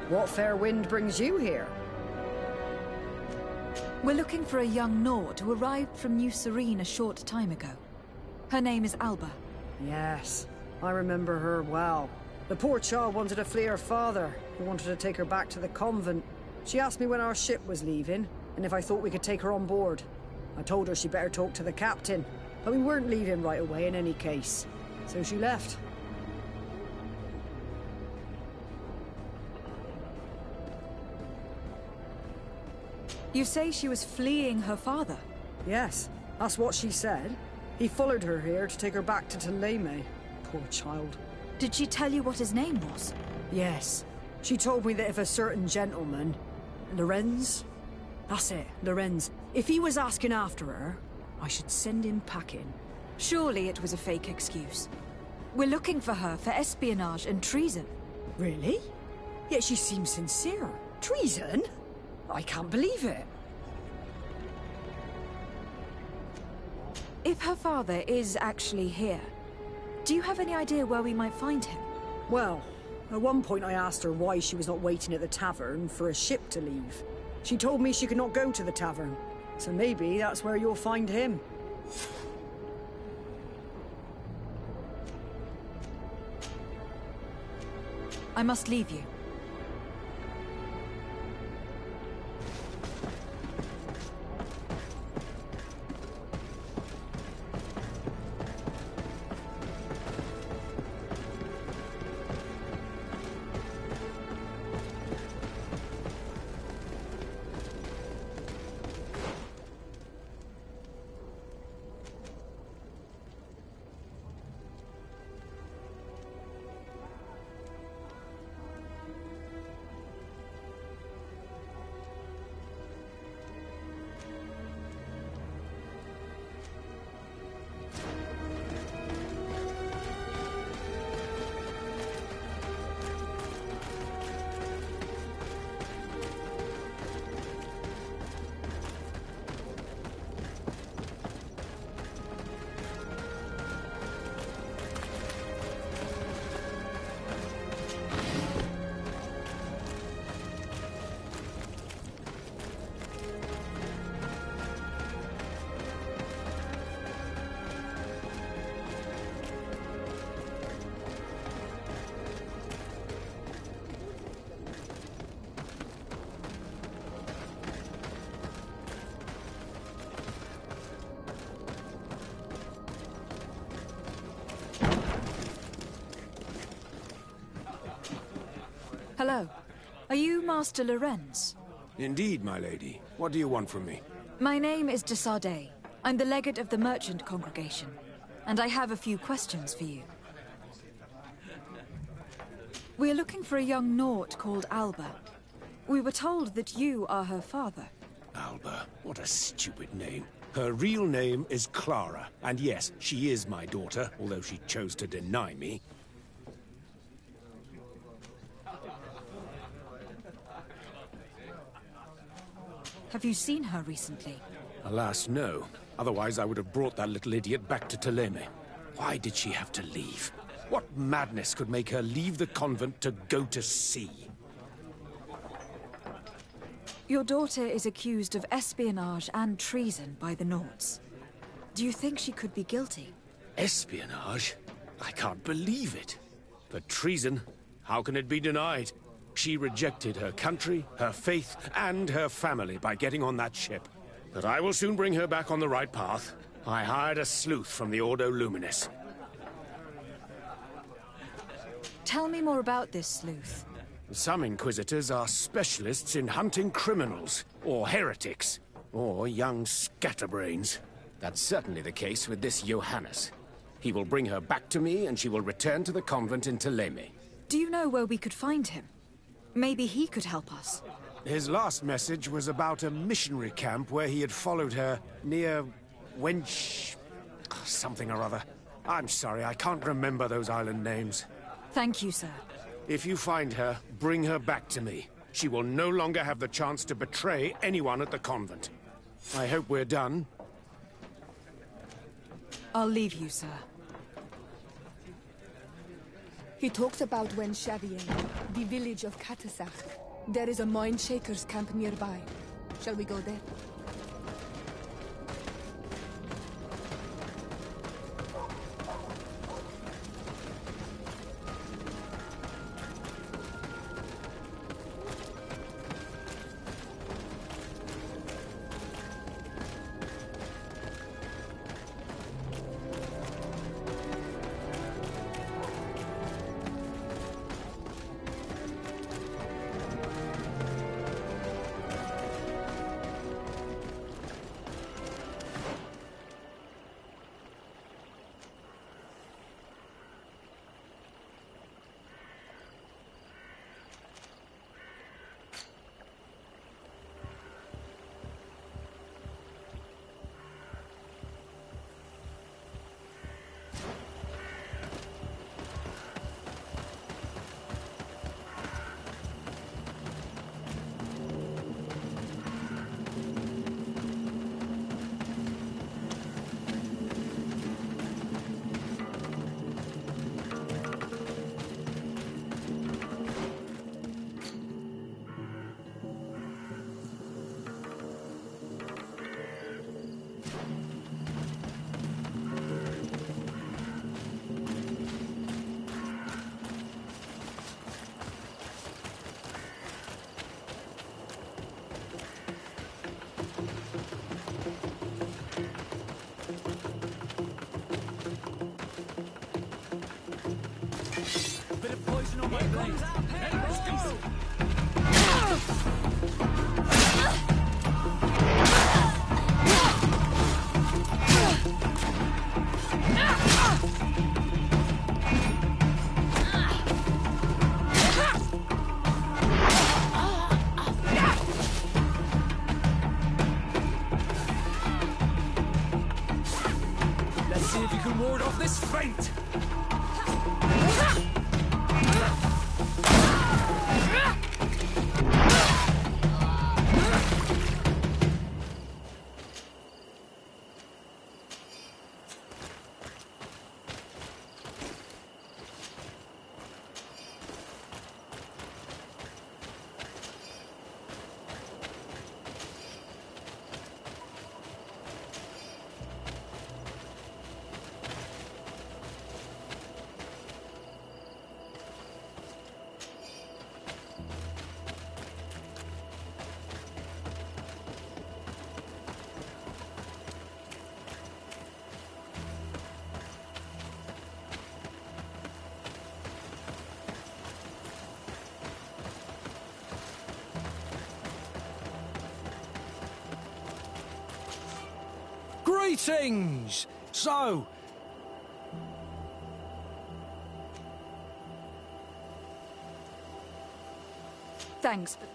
what fair wind brings you here? We're looking for a young Naut who arrived from New Serene a short time ago. Her name is Alba. Yes, I remember her well. The poor child wanted to flee her father, who wanted to take her back to the convent. She asked me when our ship was leaving, and if I thought we could take her on board. I told her she'd better talk to the captain, but we weren't leaving right away in any case. So she left. You say she was fleeing her father? Yes, that's what she said. He followed her here to take her back to Teleme. Poor child. Did she tell you what his name was? Yes. She told me that if a certain gentleman... Lorenz? That's it, Lorenz. If he was asking after her, I should send him packing. Surely it was a fake excuse. We're looking for her for espionage and treason. Really? Yet she seems sincere. Treason? I can't believe it. If her father is actually here, do you have any idea where we might find him? Well, at one point I asked her why she was not waiting at the tavern for a ship to leave. She told me she could not go to the tavern, so maybe that's where you'll find him. I must leave you. Hello. Are you Master Lorenz? Indeed, my lady. What do you want from me? My name is Desade. I'm the legate of the merchant congregation, and I have a few questions for you. We're looking for a young Naut called Alba. We were told that you are her father. Alba. What a stupid name. Her real name is Clara, and yes, she is my daughter, although she chose to deny me. Have you seen her recently? Alas, no. Otherwise, I would have brought that little idiot back to Teleme. Why did she have to leave? What madness could make her leave the convent to go to sea? Your daughter is accused of espionage and treason by the Nords. Do you think she could be guilty? Espionage? I can't believe it. But treason? How can it be denied? She rejected her country, her faith, and her family by getting on that ship. But I will soon bring her back on the right path. I hired a sleuth from the Ordo Luminis. Tell me more about this sleuth. Some Inquisitors are specialists in hunting criminals, or heretics, or young scatterbrains. That's certainly the case with this Johannes. He will bring her back to me, and she will return to the convent in Teleme. Do you know where we could find him? Maybe he could help us. His last message was about a missionary camp where he had followed her near Wench... something or other. I'm sorry, I can't remember those island names. Thank you, sir. If you find her, bring her back to me. She will no longer have the chance to betray anyone at the convent. I hope we're done. I'll leave you, sir. He talks about Wenchavier, the village of Katasach. There is a mine shaker's camp nearby. Shall we go there? Let's see if you can ward off this feint! Greetings! So... Thanks, but...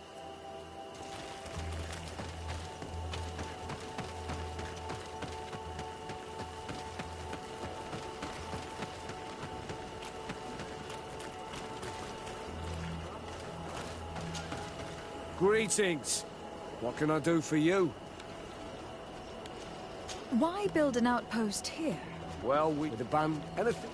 Greetings. What can I do for you? Why build an outpost here? Well, with the band, anything.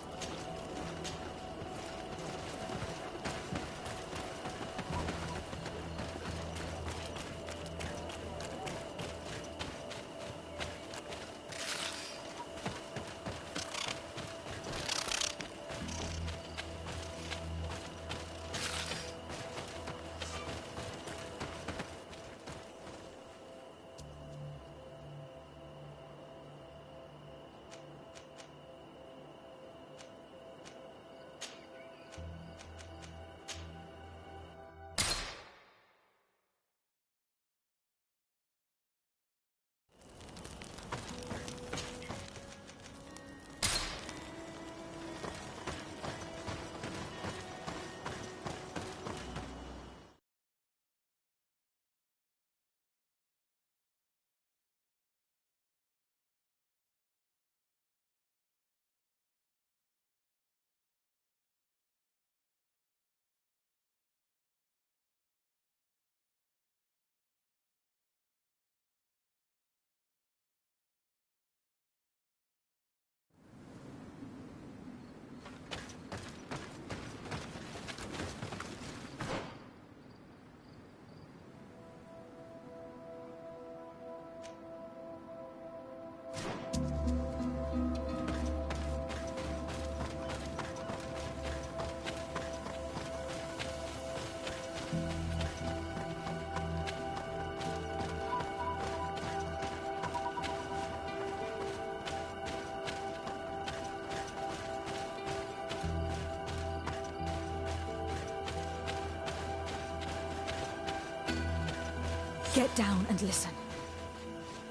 Get down and listen.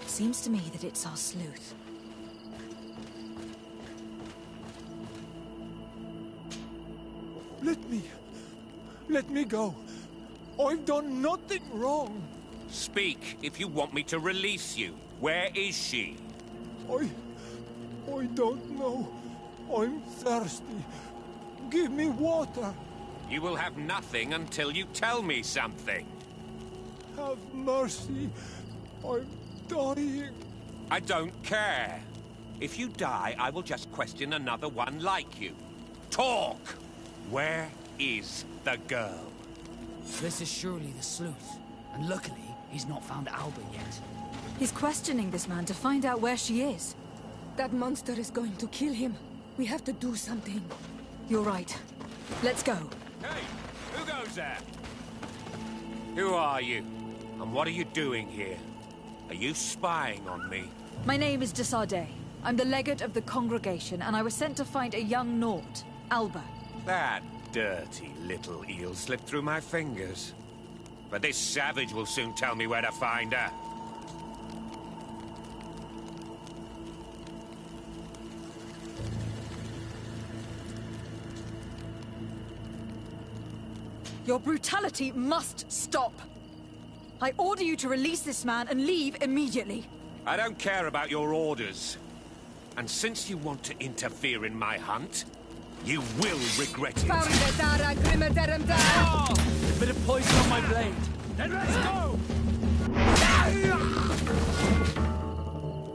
Seems to me that it's our sleuth. Let me go. I've done nothing wrong. Speak if you want me to release you. Where is she? I don't know. I'm thirsty. Give me water. You will have nothing until you tell me something. Have mercy. I'm dying. I don't care. If you die, I will just question another one like you. Talk! Where is the girl? This is surely the sleuth. And luckily, he's not found Alba yet. He's questioning this man to find out where she is. That monster is going to kill him. We have to do something. You're right. Let's go. Hey! Who goes there? Who are you? And what are you doing here? Are you spying on me? My name is Desardet. I'm the legate of the congregation, and I was sent to find a young Naut, Alba. That dirty little eel slipped through my fingers. But this savage will soon tell me where to find her. Your brutality must stop. I order you to release this man and leave immediately. I don't care about your orders. And since you want to interfere in my hunt, you will regret it. Oh! A bit of poison on my blade. Then let's go!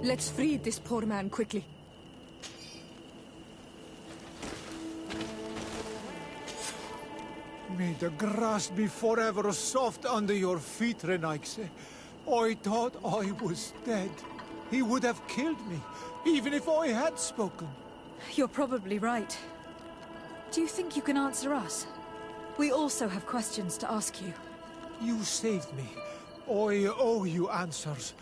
Let's free this poor man quickly. May the grass be forever soft under your feet, Renaigse. I thought I was dead. He would have killed me, even if I had spoken. You're probably right. Do you think you can answer us? We also have questions to ask you. You saved me. I owe you answers.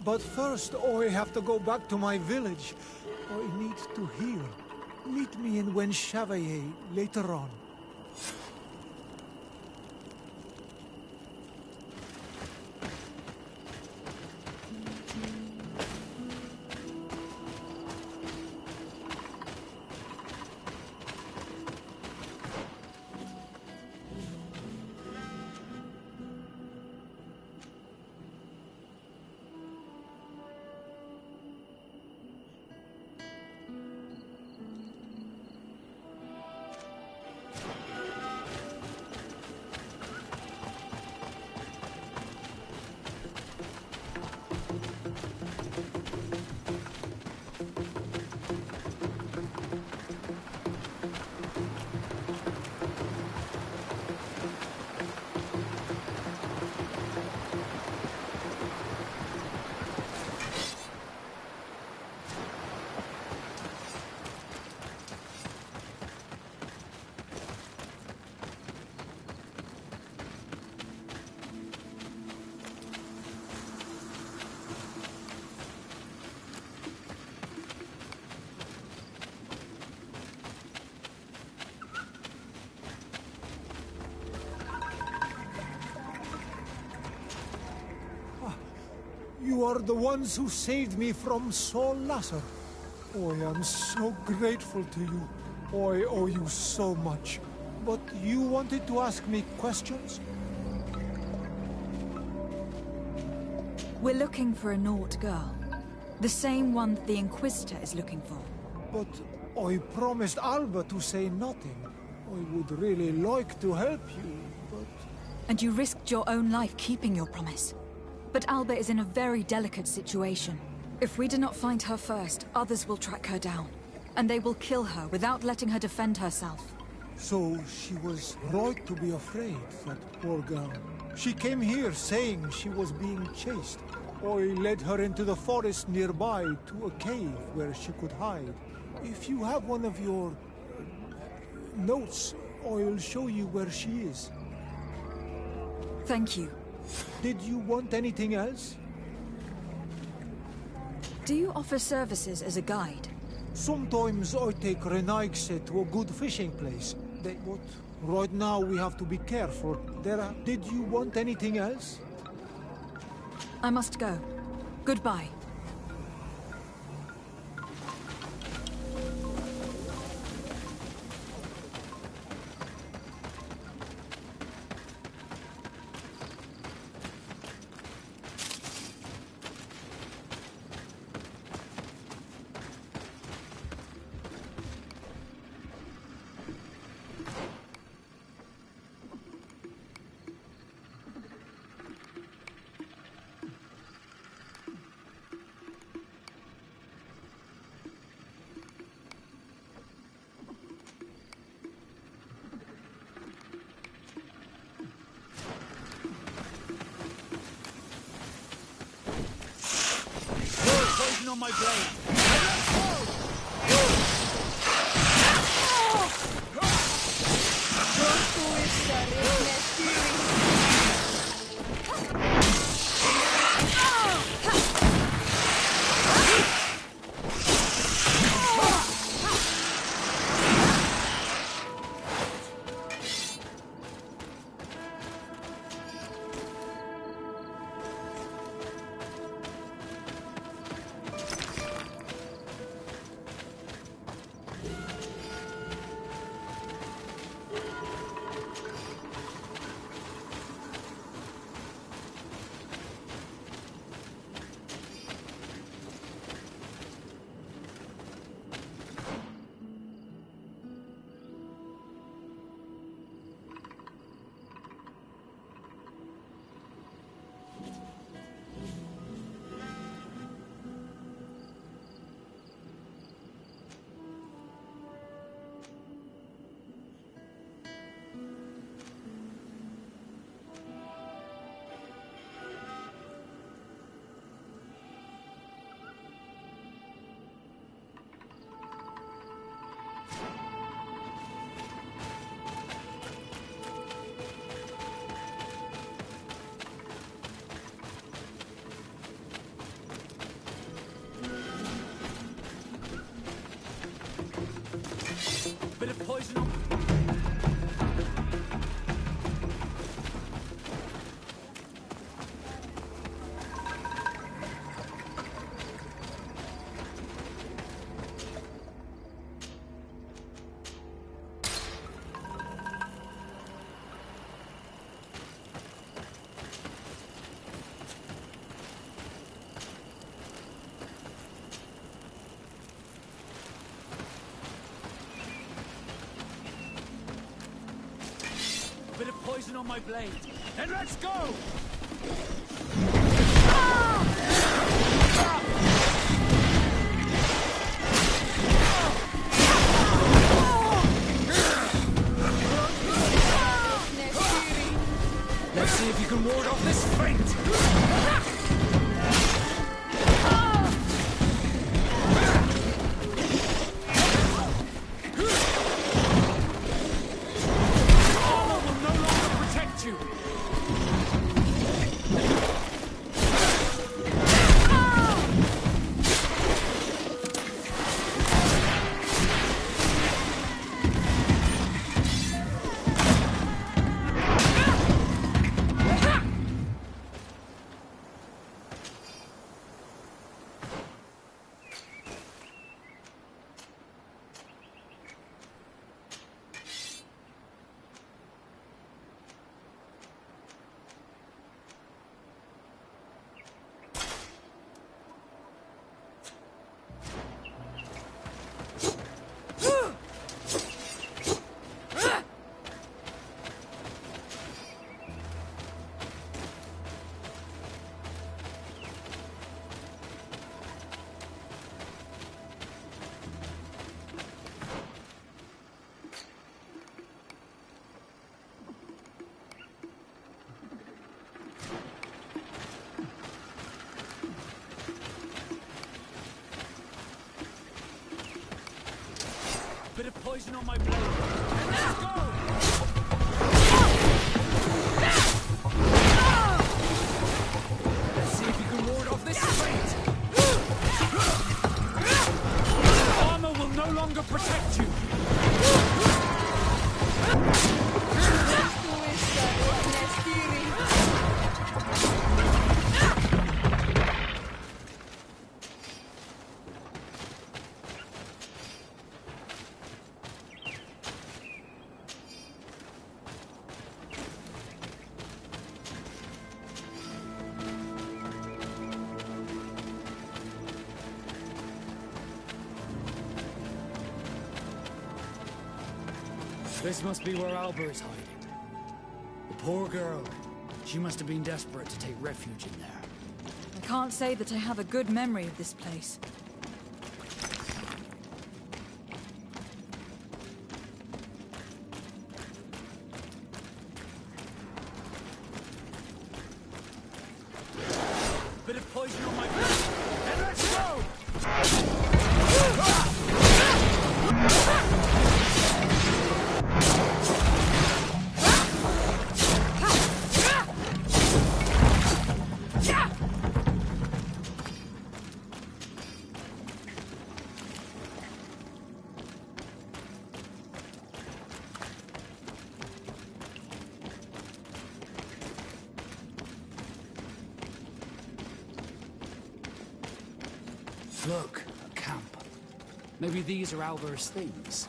But first, I have to go back to my village. I need to heal. Meet me in Wen Chevalier later on. You are the ones who saved me from Saul Lasser. I am so grateful to you. I owe you so much. But you wanted to ask me questions? We're looking for a Naut girl. The same one that the Inquisitor is looking for. But I promised Alba to say nothing. I would really like to help you, but... And you risked your own life keeping your promise. But Alba is in a very delicate situation. If we do not find her first, others will track her down. And they will kill her without letting her defend herself. So she was right to be afraid, that poor girl. She came here saying she was being chased. I led her into the forest nearby to a cave where she could hide. If you have one of your... notes, I'll show you where she is. Thank you. Did you want anything else? Do you offer services as a guide? Sometimes I take Renaigse to a good fishing place. But right now we have to be careful. Did you want anything else? I must go. Goodbye. On my blade. Bit of poison on... Bit of poison on my blade. Then let's go! Let's see if you can ward off this feint! You. of poison on my blade. And let's go! Let's see if you can ward off this fate. Armor will no longer protect you. This must be where Alba is hiding. The poor girl. She must have been desperate to take refuge in there. I can't say that I have a good memory of this place. Bit of poison on my blade. And let's go! Look, a camp. Maybe these are Alva's things.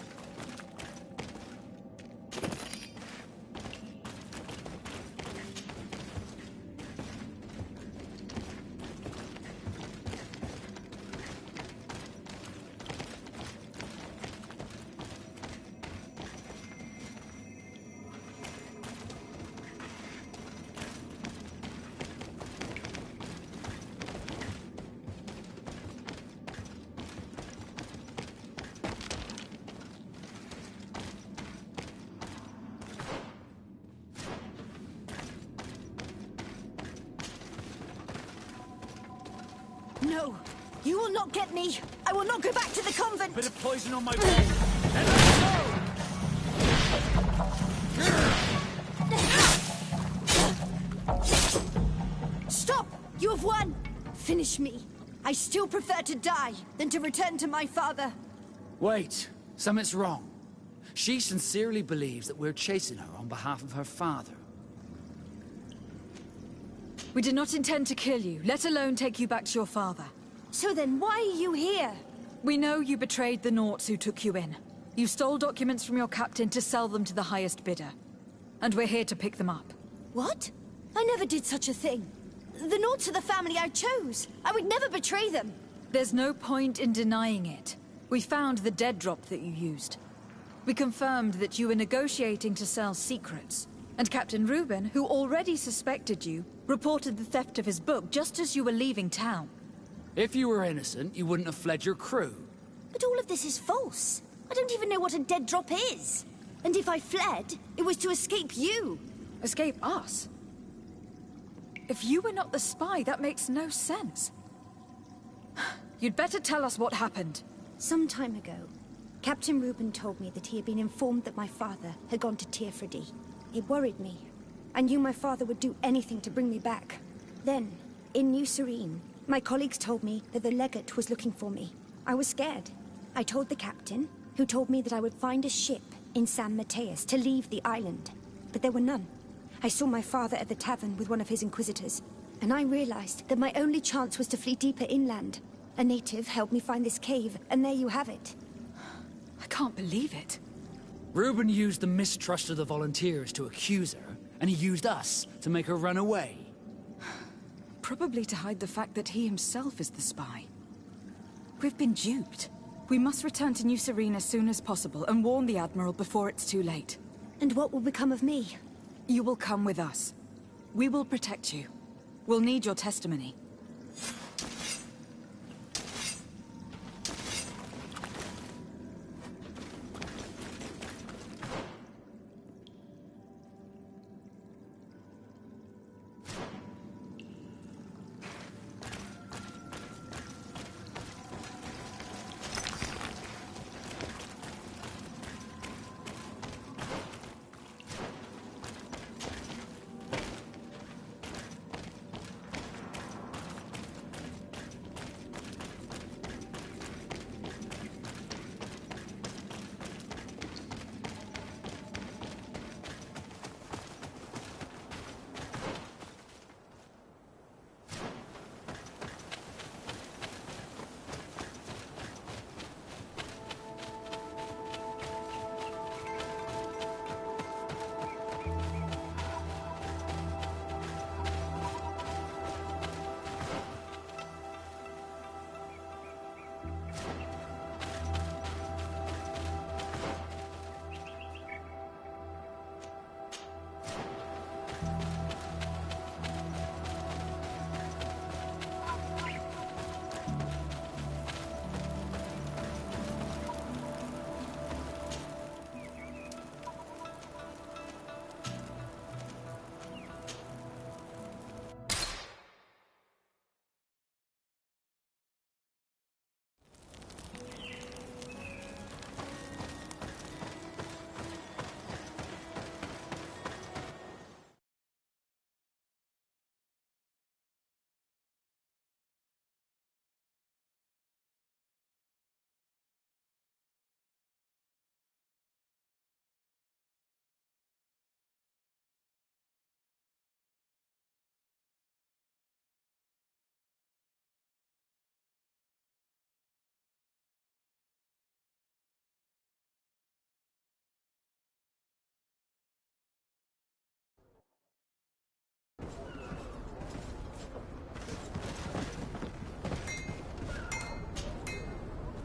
No! You will not get me! I will not go back to the convent! Bit of poison on my blade. And let's go! Stop! You have won! Finish me. I still prefer to die than to return to my father. Wait. Something's wrong. She sincerely believes that we're chasing her on behalf of her father. We did not intend to kill you, let alone take you back to your father. So then why are you here? We know you betrayed the Nauts who took you in. You stole documents from your captain to sell them to the highest bidder. And we're here to pick them up. What? I never did such a thing. The Nauts are the family I chose. I would never betray them. There's no point in denying it. We found the dead drop that you used. We confirmed that you were negotiating to sell secrets. And Captain Reuben, who already suspected you, reported the theft of his book just as you were leaving town. If you were innocent, you wouldn't have fled your crew. But all of this is false. I don't even know what a dead drop is. And if I fled, it was to escape you. Escape us? If you were not the spy, that makes no sense. You'd better tell us what happened. Some time ago, Captain Reuben told me that he had been informed that my father had gone to Teerfredy. It worried me. I knew my father would do anything to bring me back. Then, in New Serene, my colleagues told me that the legate was looking for me. I was scared. I told the captain, who told me that I would find a ship in San Mateus to leave the island. But there were none. I saw my father at the tavern with one of his inquisitors, and I realized that my only chance was to flee deeper inland. A native helped me find this cave, and there you have it. I can't believe it. Reuben used the mistrust of the volunteers to accuse her, and he used us to make her run away. Probably to hide the fact that he himself is the spy. We've been duped. We must return to New Serene as soon as possible and warn the Admiral before it's too late. And what will become of me? You will come with us. We will protect you. We'll need your testimony.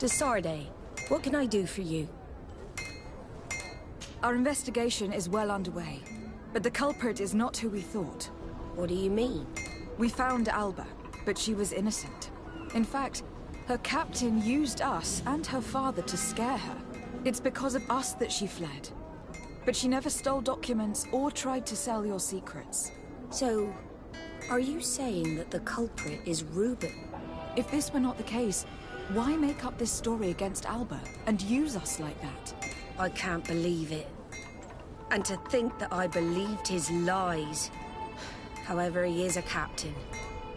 De Sarde, what can I do for you? Our investigation is well underway, but the culprit is not who we thought. What do you mean? We found Alba, but she was innocent. In fact, her captain used us and her father to scare her. It's because of us that she fled. But she never stole documents or tried to sell your secrets. So, are you saying that the culprit is Reuben? If this were not the case, why make up this story against Alba and use us like that? I can't believe it. And to think that I believed his lies. However, he is a captain.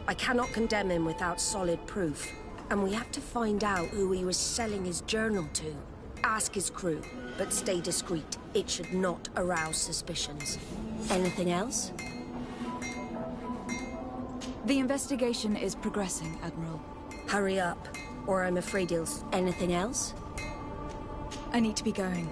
I cannot condemn him without solid proof. And we have to find out who he was selling his journal to. Ask his crew, but stay discreet. It should not arouse suspicions. Anything else? The investigation is progressing, Admiral. Hurry up, or I'm afraid he'll... Anything else? I need to be going.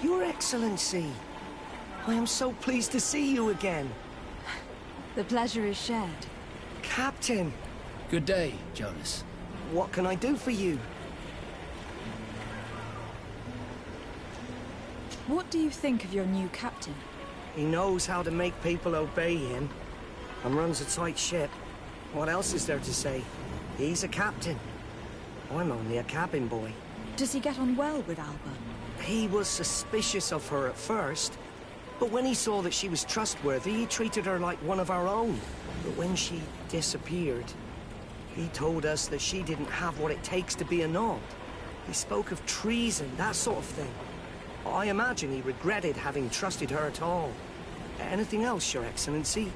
Your Excellency, I am so pleased to see you again. The pleasure is shared. Captain! Good day, Jonas. What can I do for you? What do you think of your new captain? He knows how to make people obey him, and runs a tight ship. What else is there to say? He's a captain. I'm only a cabin boy. Does he get on well with Alba? He was suspicious of her at first, but when he saw that she was trustworthy, he treated her like one of our own. But when she disappeared, he told us that she didn't have what it takes to be a Nord. He spoke of treason, that sort of thing. I imagine he regretted having trusted her at all. Anything else, Your Excellency?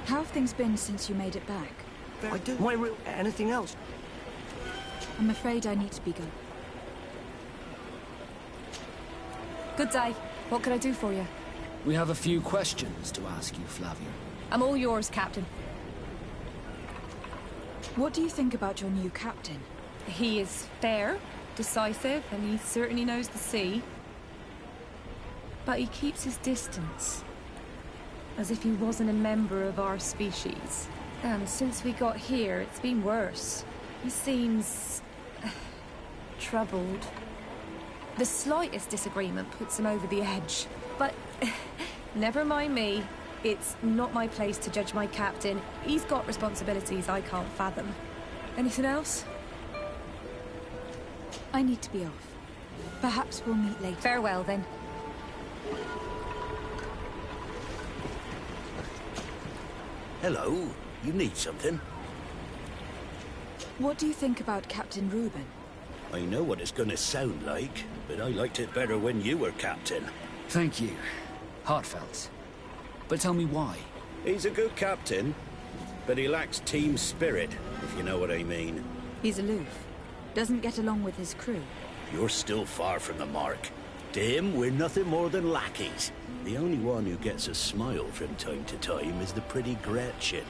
How have things been since you made it back? I do. Anything else? I'm afraid I need to be going. Good day. What can I do for you? We have a few questions to ask you, Flavia. I'm all yours, Captain. What do you think about your new captain? He is fair, decisive, and he certainly knows the sea. But he keeps his distance. As if he wasn't a member of our species. And since we got here, it's been worse. He seems... troubled. The slightest disagreement puts him over the edge. But never mind me. It's not my place to judge my captain. He's got responsibilities I can't fathom. Anything else? I need to be off. Perhaps we'll meet later. Farewell, then. Hello. You need something? What do you think about Captain Reuben? I know what it's gonna sound like, but I liked it better when you were captain. Thank you. Heartfelt. But tell me why. He's a good captain, but he lacks team spirit, if you know what I mean. He's aloof. Doesn't get along with his crew. You're still far from the mark. To him, we're nothing more than lackeys. The only one who gets a smile from time to time is the pretty Gretchen,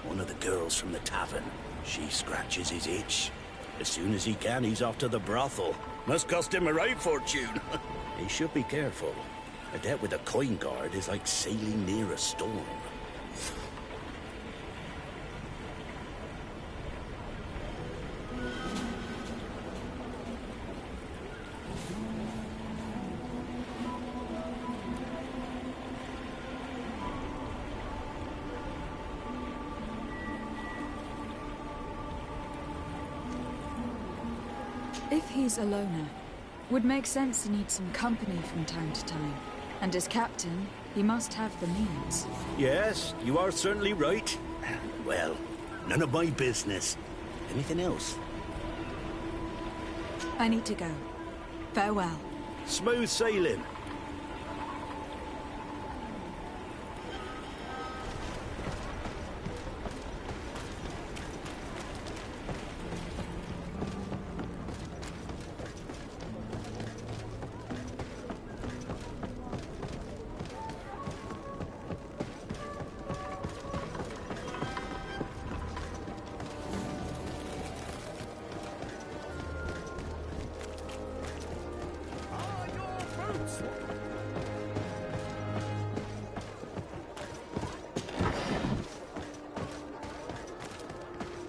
one of the girls from the tavern. She scratches his itch. As soon as he can, he's off to the brothel. Must cost him a right fortune. He should be careful. A debt with a coin guard is like sailing near a storm. If he's a loner, would make sense to need some company from time to time. And as captain, he must have the means. Yes, you are certainly right. Well, none of my business. Anything else? I need to go. Farewell. Smooth sailing.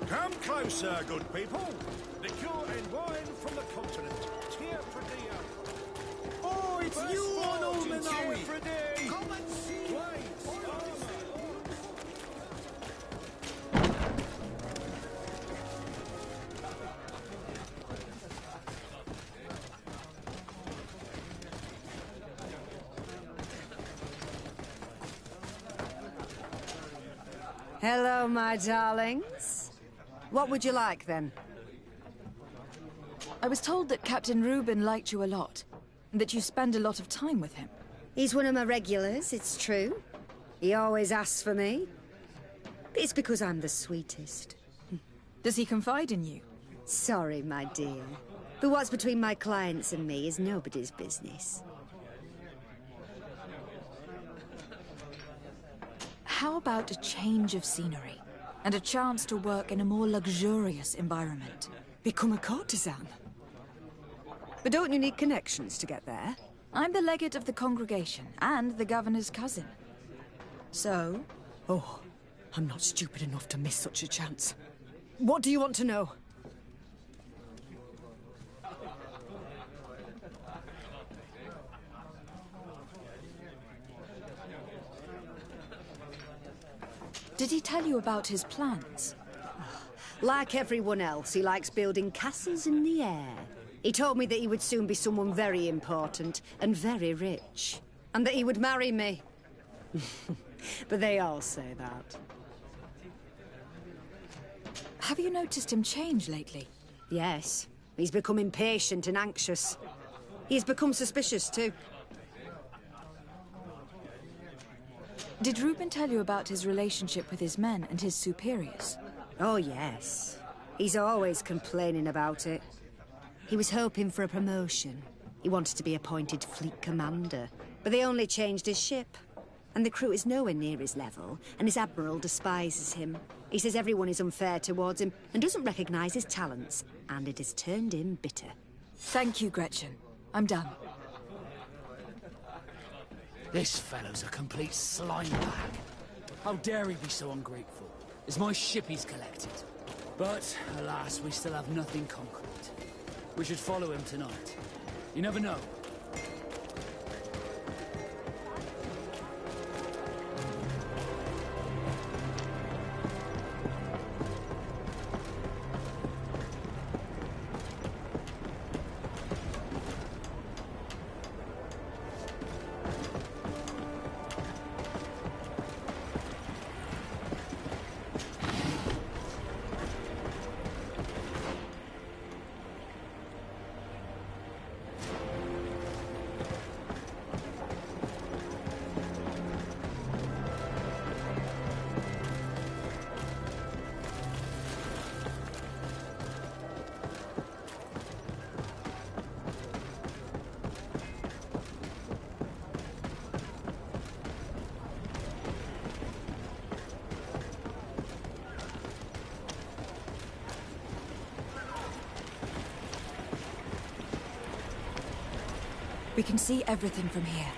Come closer, good people. Liqueur and wine from the continent. Tear for the Oh, it's First you on forge in Ulmanawi! Tear Come and see! Hello, my darlings. What would you like, then? I was told that Captain Reuben liked you a lot, and that you spend a lot of time with him. He's one of my regulars, it's true. He always asks for me. It's because I'm the sweetest. Does he confide in you? Sorry, my dear. But what's between my clients and me is nobody's business. How about a change of scenery, and a chance to work in a more luxurious environment? Become a courtesan? But don't you need connections to get there? I'm the legate of the congregation, and the governor's cousin. So? Oh, I'm not stupid enough to miss such a chance. What do you want to know? Did he tell you about his plans? Like everyone else, he likes building castles in the air. He told me that he would soon be someone very important and very rich. And that he would marry me. But they all say that. Have you noticed him change lately? Yes. He's become impatient and anxious. He's become suspicious, too. Did Reuben tell you about his relationship with his men and his superiors? Oh, yes. He's always complaining about it. He was hoping for a promotion. He wanted to be appointed fleet commander. But they only changed his ship. And the crew is nowhere near his level, and his admiral despises him. He says everyone is unfair towards him and doesn't recognize his talents, and it has turned him bitter. Thank you, Gretchen. I'm done. This fellow's a complete slime bag. How dare he be so ungrateful? It's my ship he's collected. But, alas, we still have nothing concrete. We should follow him tonight. You never know. We can see everything from here.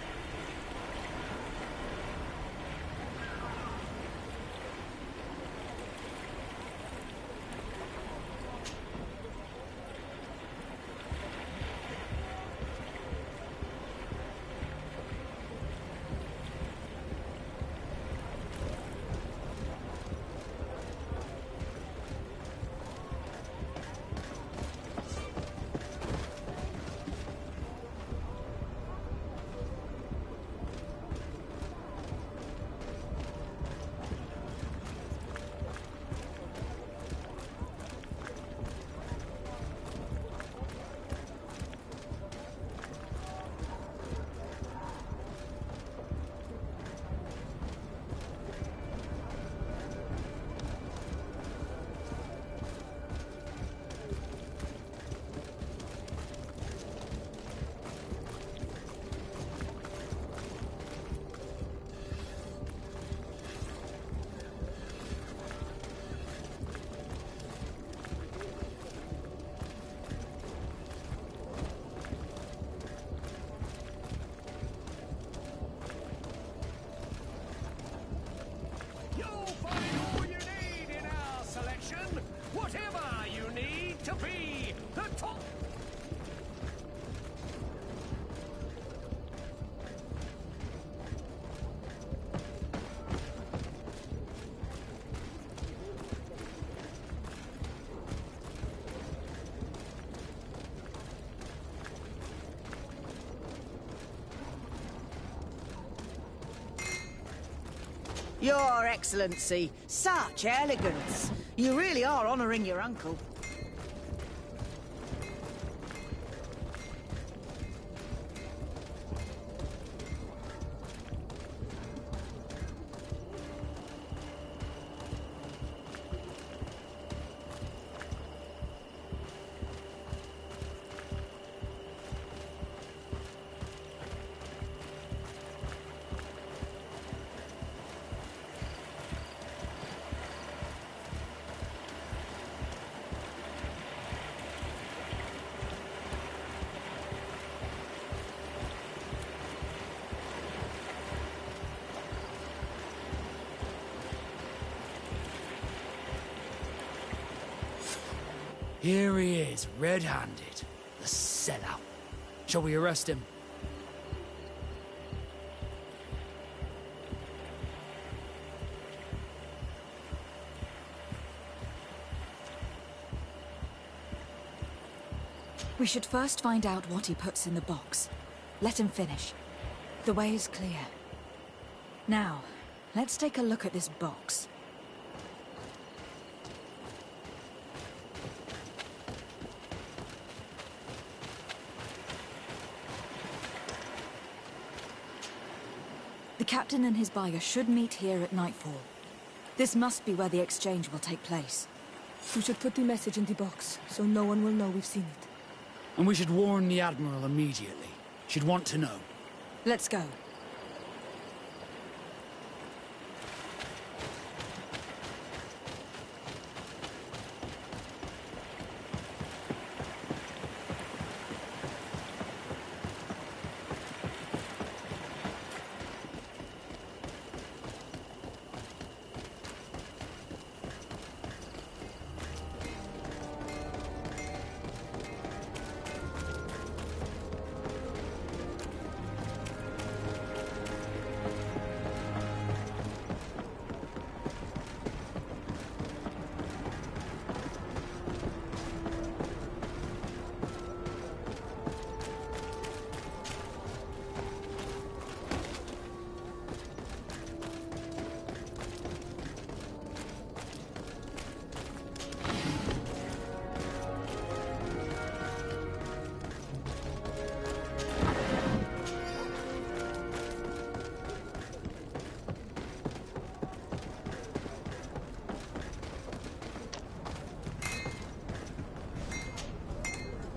Your Excellency, such elegance. You really are honoring your uncle. Here he is, red-handed. The sellout. Shall we arrest him? We should first find out what he puts in the box. Let him finish. The way is clear. Now, let's take a look at this box. The captain and his buyer should meet here at nightfall. This must be where the exchange will take place. We should put the message in the box, so no one will know we've seen it. And we should warn the Admiral immediately. She'd want to know. Let's go.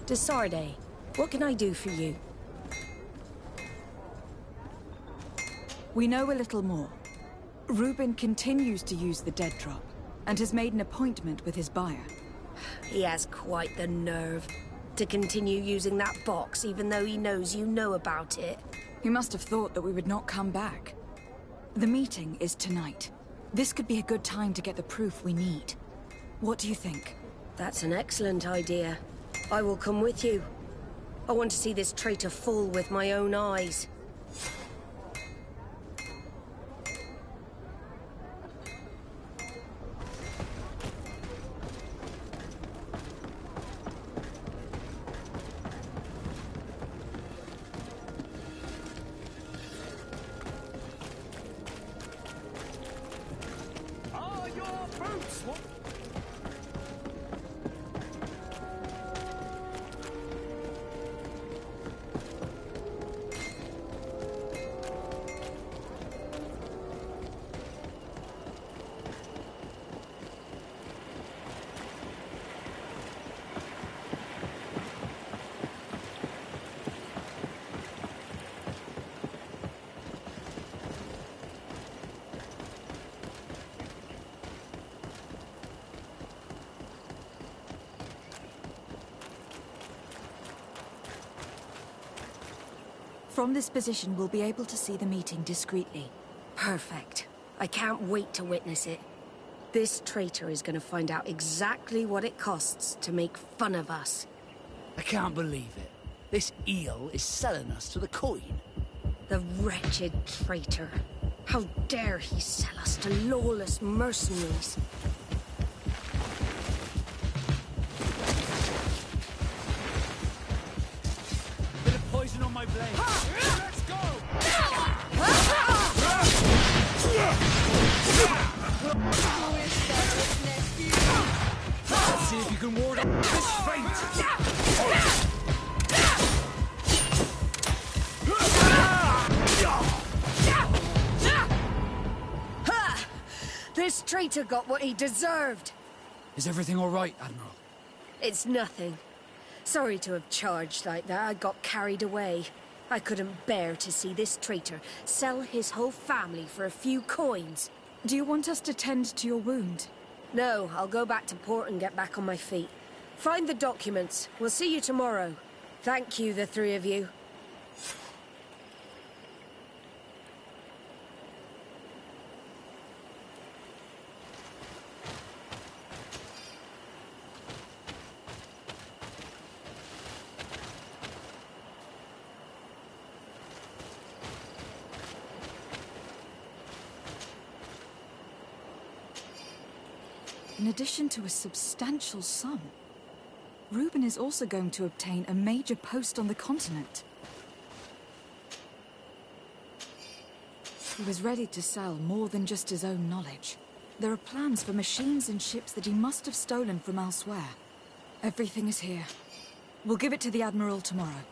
Desarde, what can I do for you? We know a little more. Reuben continues to use the dead drop, and has made an appointment with his buyer. He has quite the nerve to continue using that box, even though he knows you know about it. He must have thought that we would not come back. The meeting is tonight. This could be a good time to get the proof we need. What do you think? That's an excellent idea. I will come with you. I want to see this traitor fall with my own eyes. Are your boots? From this position, we'll be able to see the meeting discreetly. Perfect. I can't wait to witness it. This traitor is going to find out exactly what it costs to make fun of us. I can't believe it. This eel is selling us to the coin. The wretched traitor. How dare he sell us to lawless mercenaries? Bit of poison on my blade. Let's go! Let's see if you can ward off this feint. This traitor got what he deserved. Is everything all right, Admiral? It's nothing. Sorry to have charged like that. I got carried away. I couldn't bear to see this traitor sell his whole family for a few coins. Do you want us to tend to your wound? No, I'll go back to port and get back on my feet. Find the documents. We'll see you tomorrow. Thank you, the three of you. In addition to a substantial sum, Reuben is also going to obtain a major post on the continent. He was ready to sell more than just his own knowledge. There are plans for machines and ships that he must have stolen from elsewhere. Everything is here. We'll give it to the Admiral tomorrow.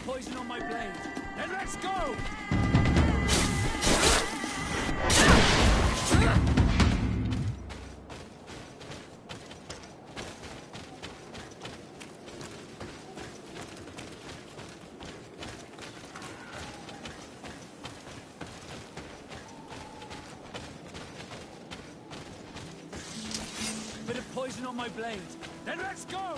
poison on my blade. Then let's go! Bit of poison on my blade. Then let's go!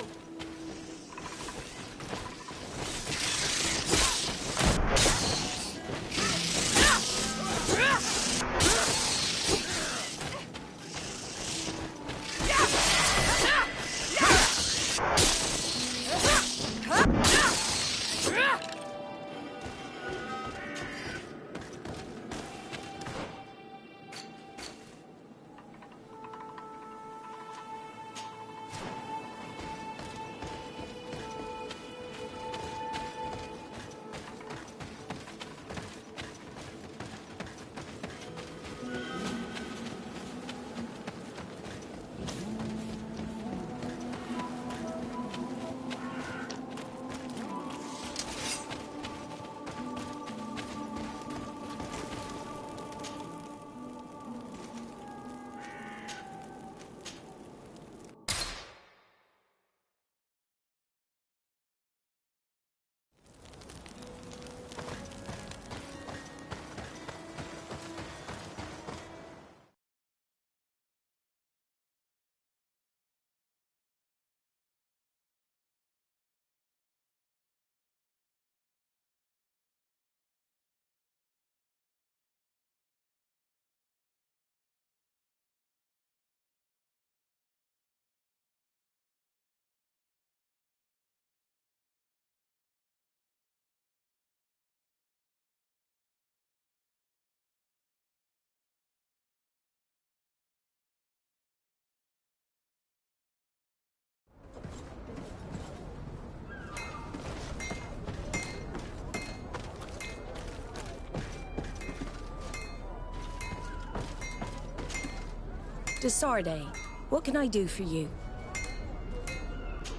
Desarde, what can I do for you?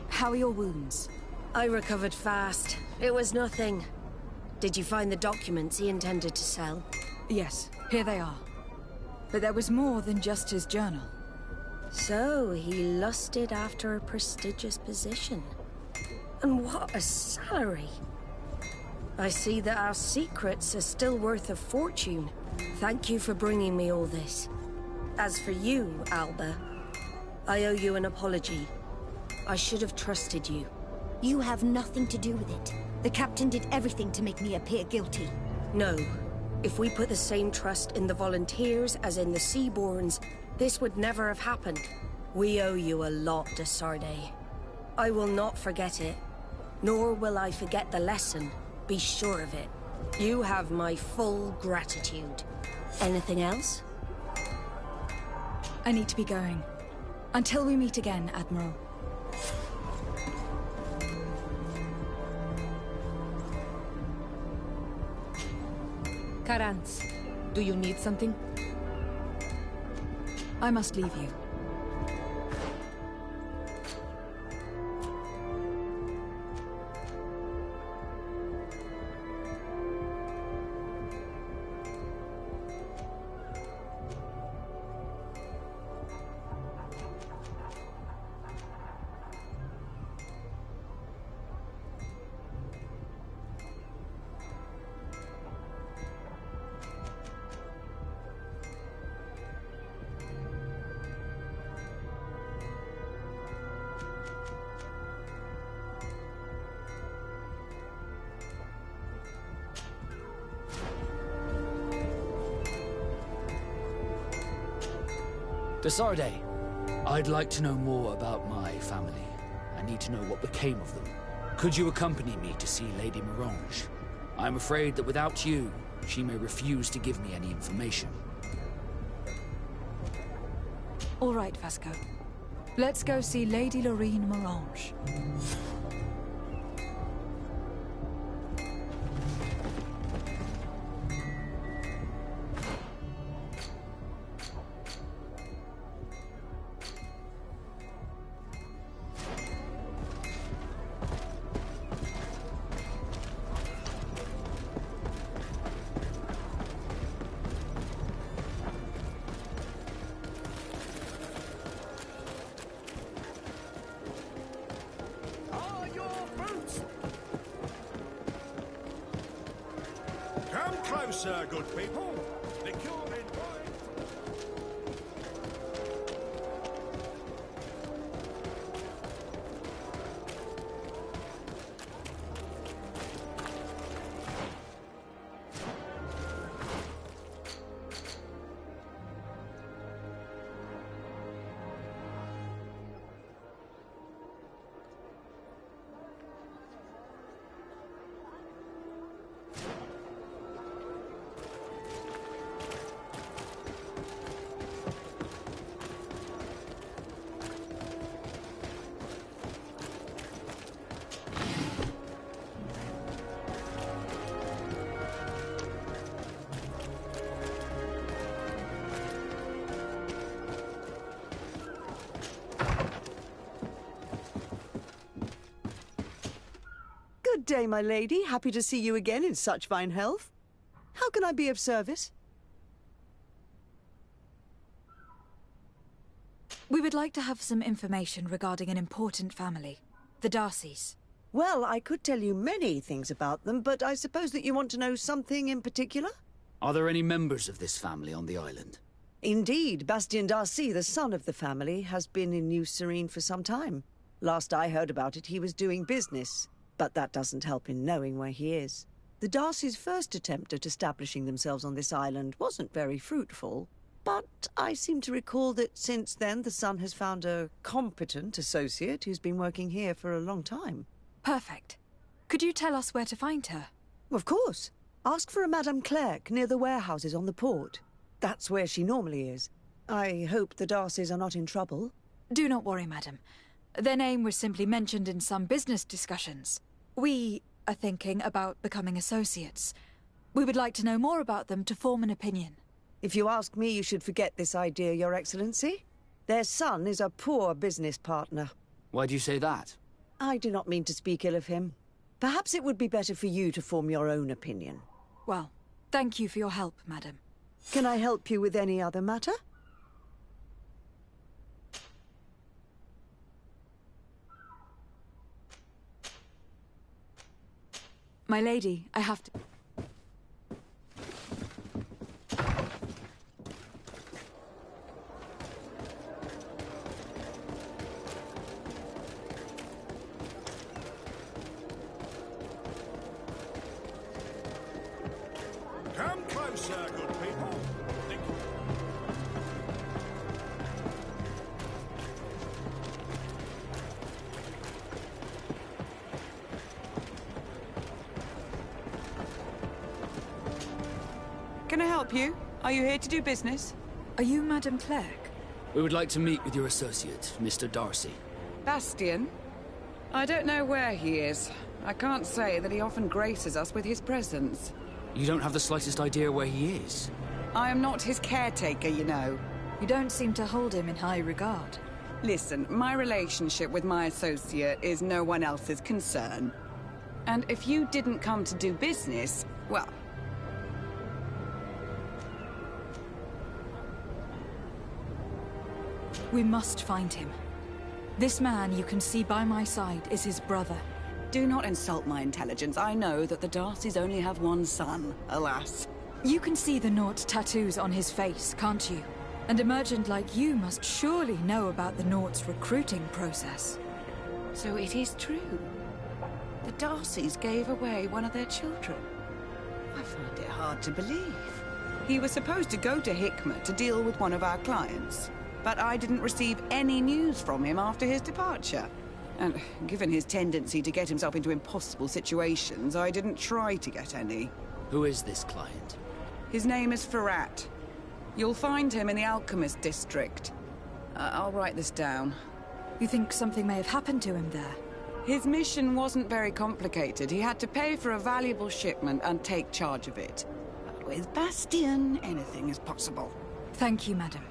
How are your wounds? I recovered fast. It was nothing. Did you find the documents he intended to sell? Yes, here they are. But there was more than just his journal. So, he lusted after a prestigious position. And what a salary! I see that our secrets are still worth a fortune. Thank you for bringing me all this. As for you, Alba, I owe you an apology. I should have trusted you. You have nothing to do with it. The captain did everything to make me appear guilty. No. If we put the same trust in the volunteers as in the Seaborns, this would never have happened. We owe you a lot, Desarde. I will not forget it, nor will I forget the lesson. Be sure of it. You have my full gratitude. Anything else? I need to be going. Until we meet again, Admiral. Carans, do you need something? I must leave you. Desarde, I'd like to know more about my family. I need to know what became of them. Could you accompany me to see Lady Morange? I'm afraid that without you, she may refuse to give me any information. All right, Vasco. Let's go see Lady Lorene Morange. closer, good people. Liquor and wine. Good day, my lady. Happy to see you again in such fine health. How can I be of service? We would like to have some information regarding an important family, the Darcys. Well, I could tell you many things about them, but I suppose that you want to know something in particular? Are there any members of this family on the island? Indeed, Bastien Darcy, the son of the family, has been in New Serene for some time. Last I heard about it, he was doing business, but that doesn't help in knowing where he is. The Darcys' first attempt at establishing themselves on this island wasn't very fruitful, but I seem to recall that since then the son has found a competent associate who's been working here for a long time. Perfect. Could you tell us where to find her? Of course. Ask for a Madame Clerc near the warehouses on the port. That's where she normally is. I hope the Darcys are not in trouble. Do not worry, madam. Their name was simply mentioned in some business discussions. We are thinking about becoming associates. We would like to know more about them to form an opinion. If you ask me, you should forget this idea, Your Excellency. Their son is a poor business partner. Why do you say that? I do not mean to speak ill of him. Perhaps it would be better for you to form your own opinion. Well, thank you for your help, madam. Can I help you with any other matter? My lady, I have to... Come closer, good people. Can I help you? Are you here to do business? Are you Madame Clerc? We would like to meet with your associate, Mr. Darcy. Bastien? I don't know where he is. I can't say that he often graces us with his presence. You don't have the slightest idea where he is? I am not his caretaker, you know. You don't seem to hold him in high regard. Listen, my relationship with my associate is no one else's concern. And if you didn't come to do business, well... We must find him. This man you can see by my side is his brother. Do not insult my intelligence. I know that the Darcys only have one son, alas. You can see the Naught tattoos on his face, can't you? An emergent like you must surely know about the Naught's recruiting process. So it is true. The Darcys gave away one of their children. I find it hard to believe. He was supposed to go to Hikmah to deal with one of our clients, but I didn't receive any news from him after his departure. And given his tendency to get himself into impossible situations, I didn't try to get any. Who is this client? His name is Ferrat. You'll find him in the Alchemist district. I'll write this down. You think something may have happened to him there? His mission wasn't very complicated. He had to pay for a valuable shipment and take charge of it. But with Bastien, anything is possible. Thank you, madam.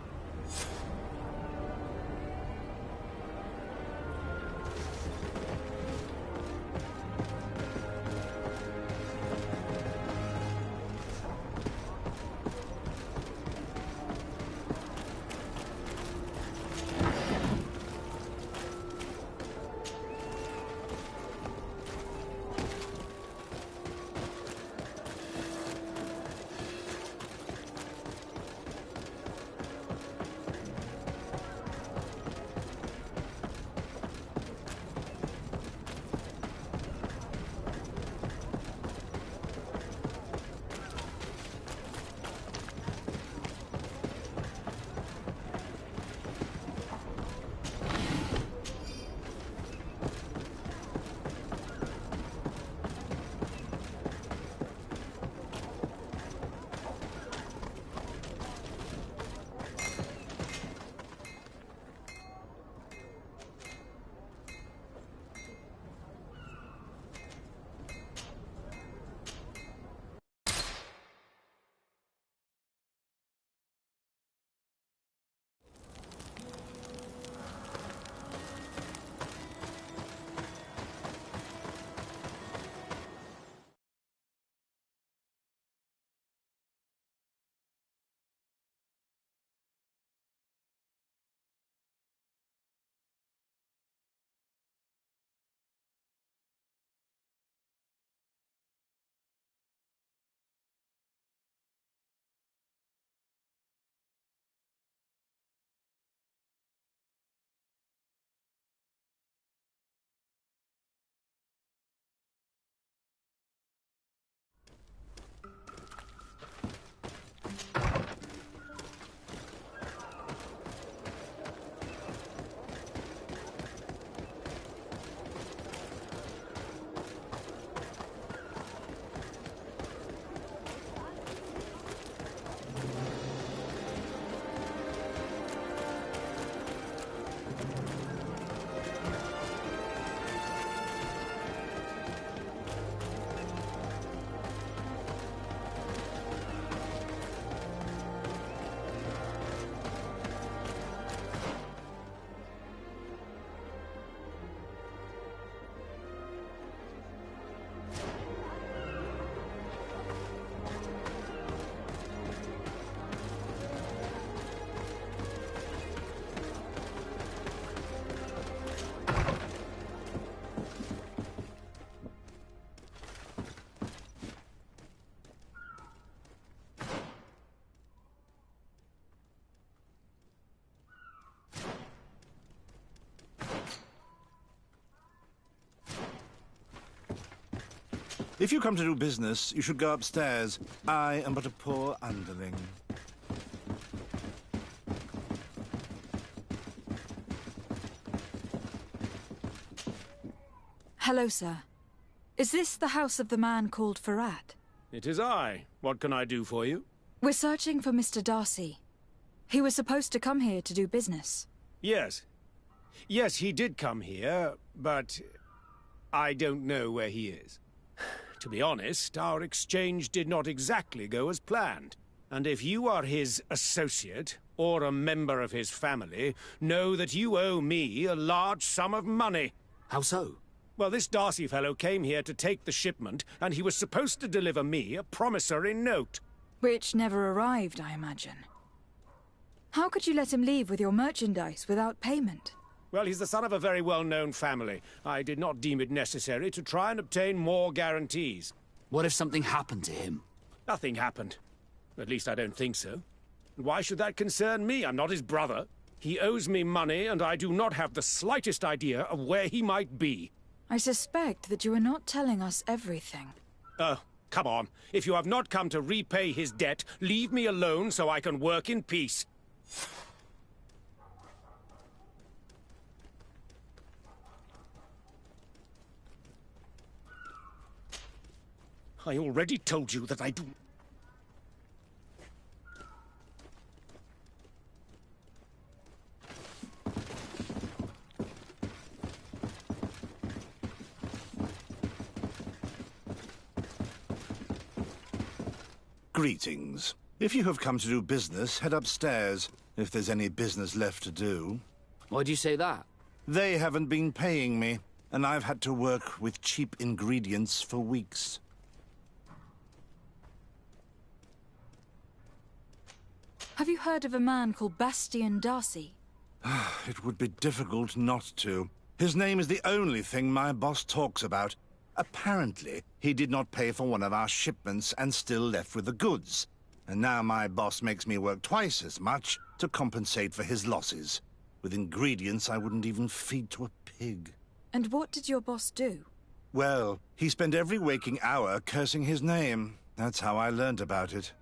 If you come to do business, you should go upstairs. I am but a poor underling. Hello, sir. Is this the house of the man called Farad? It is I. What can I do for you? We're searching for Mr. Darcy. He was supposed to come here to do business. Yes. Yes, he did come here, but I don't know where he is. To be honest, our exchange did not exactly go as planned. And if you are his associate, or a member of his family, know that you owe me a large sum of money. How so? Well, this Darcy fellow came here to take the shipment, and he was supposed to deliver me a promissory note. Which never arrived, I imagine. How could you let him leave with your merchandise without payment? Well, he's the son of a very well-known family. I did not deem it necessary to try and obtain more guarantees. What if something happened to him? Nothing happened. At least I don't think so. Why should that concern me? I'm not his brother. He owes me money, and I do not have the slightest idea of where he might be. I suspect that you are not telling us everything. Come on. If you have not come to repay his debt, leave me alone so I can work in peace. I already told you that I do... Greetings. If you have come to do business, head upstairs, if there's any business left to do. Why'd you say that? They haven't been paying me, and I've had to work with cheap ingredients for weeks. Have you heard of a man called Bastian Darcy? It would be difficult not to. His name is the only thing my boss talks about. Apparently, he did not pay for one of our shipments and still left with the goods. And now my boss makes me work twice as much to compensate for his losses. With ingredients I wouldn't even feed to a pig. And what did your boss do? Well, he spent every waking hour cursing his name. That's how I learned about it.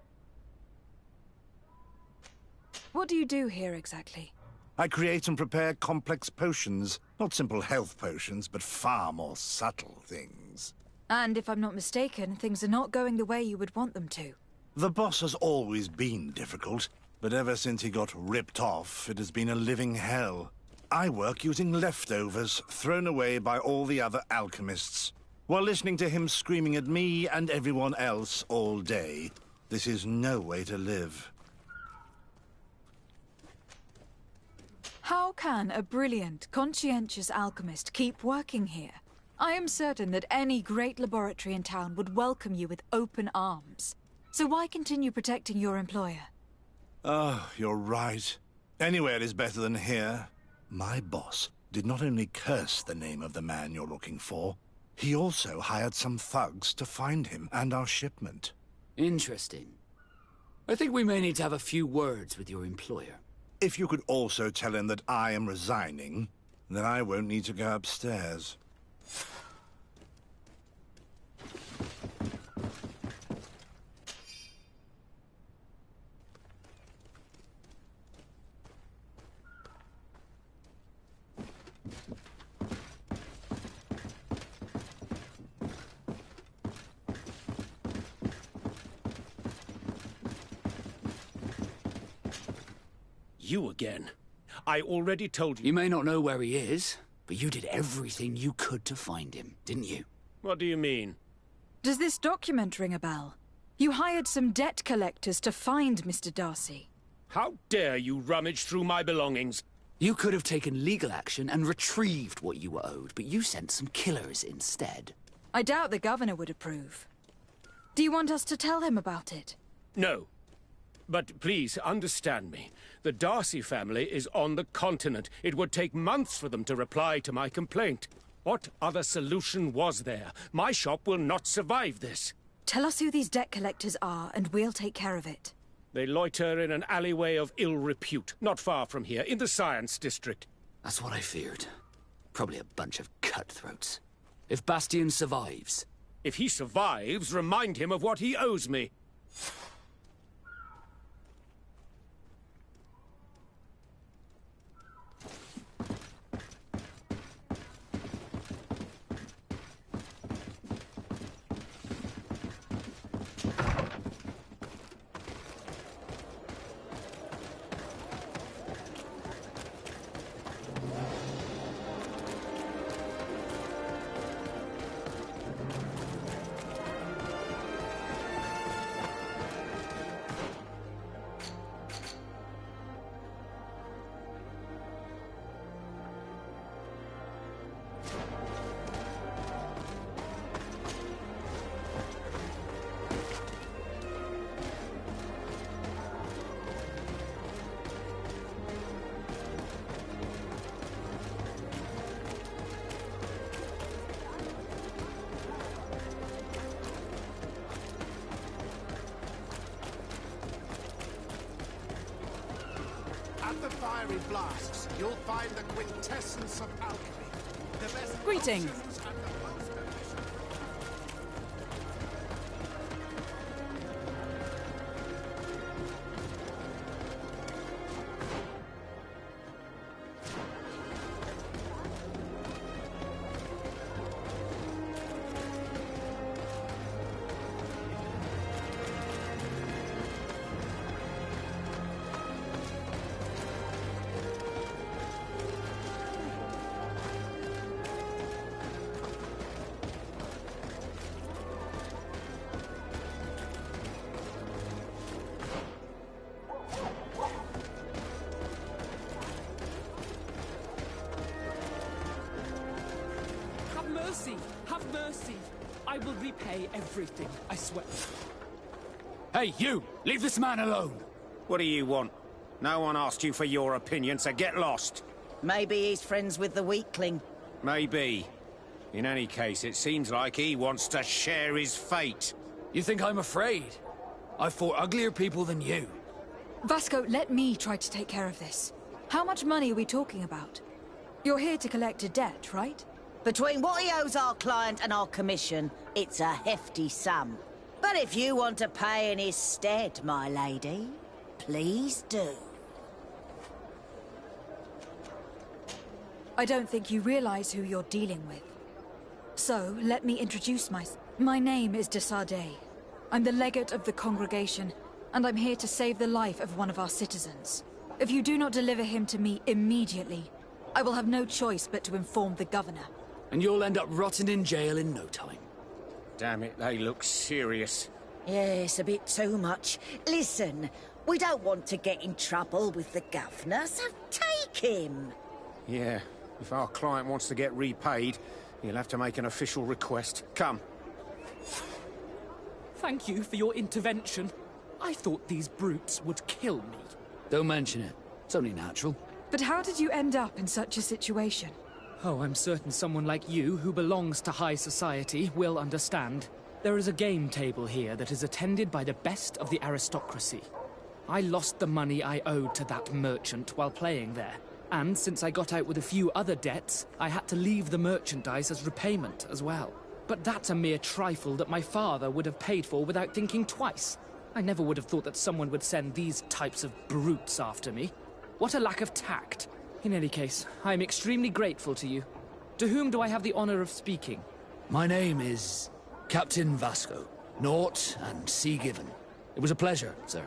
What do you do here exactly? I create and prepare complex potions. Not simple health potions, but far more subtle things. And if I'm not mistaken, things are not going the way you would want them to. The boss has always been difficult, but ever since he got ripped off, it has been a living hell. I work using leftovers thrown away by all the other alchemists, while listening to him screaming at me and everyone else all day. This is no way to live. How can a brilliant, conscientious alchemist keep working here? I am certain that any great laboratory in town would welcome you with open arms. So why continue protecting your employer? Oh, you're right. Anywhere is better than here. My boss did not only curse the name of the man you're looking for, he also hired some thugs to find him and our shipment. Interesting. I think we may need to have a few words with your employer. If you could also tell him that I am resigning, then I won't need to go upstairs. You again. I already told you... You may not know where he is, but you did everything you could to find him, didn't you? What do you mean? Does this document ring a bell? You hired some debt collectors to find Mr. Darcy. How dare you rummage through my belongings? You could have taken legal action and retrieved what you were owed, but you sent some killers instead. I doubt the governor would approve. Do you want us to tell him about it? No. But please, understand me. The Darcy family is on the continent. It would take months for them to reply to my complaint. What other solution was there? My shop will not survive this. Tell us who these debt collectors are, and we'll take care of it. They loiter in an alleyway of ill repute, not far from here, in the Science District. That's what I feared. Probably a bunch of cutthroats. If Bastian survives, If he survives, remind him of what he owes me. At the fiery blasts, you'll find the quintessence of alchemy. The best Greetings. potions and the most efficient. Have mercy! Have mercy! I will repay everything, I swear. Hey, you! Leave this man alone! What do you want? No one asked you for your opinion, so get lost. Maybe he's friends with the weakling. Maybe. In any case, it seems like he wants to share his fate. You think I'm afraid? I've fought uglier people than you. Vasco, let me try to take care of this. How much money are we talking about? You're here to collect a debt, right? Between what he owes our client and our commission, it's a hefty sum. But if you want to pay in his stead, my lady, please do. I don't think you realize who you're dealing with. So, let me introduce myself. My name is de Sardet. I'm the legate of the congregation, and I'm here to save the life of one of our citizens. If you do not deliver him to me immediately, I will have no choice but to inform the governor. And you'll end up rotting in jail in no time. Damn it, they look serious. Yes, a bit too much. Listen, we don't want to get in trouble with the governor, so take him. Yeah, if our client wants to get repaid, he'll have to make an official request. Come. Thank you for your intervention. I thought these brutes would kill me. Don't mention it. It's only natural. But how did you end up in such a situation? Oh, I'm certain someone like you, who belongs to high society, will understand. There is a game table here that is attended by the best of the aristocracy. I lost the money I owed to that merchant while playing there. And since I got out with a few other debts, I had to leave the merchandise as repayment as well. But that's a mere trifle that my father would have paid for without thinking twice. I never would have thought that someone would send these types of brutes after me. What a lack of tact. In any case, I am extremely grateful to you. To whom do I have the honor of speaking? My name is Captain Vasco. Naught and sea given. It was a pleasure, sir.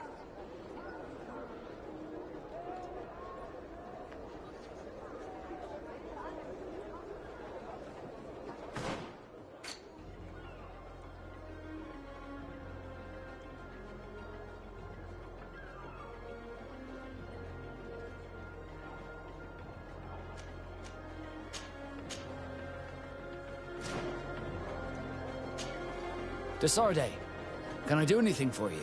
De Sardet, can I do anything for you?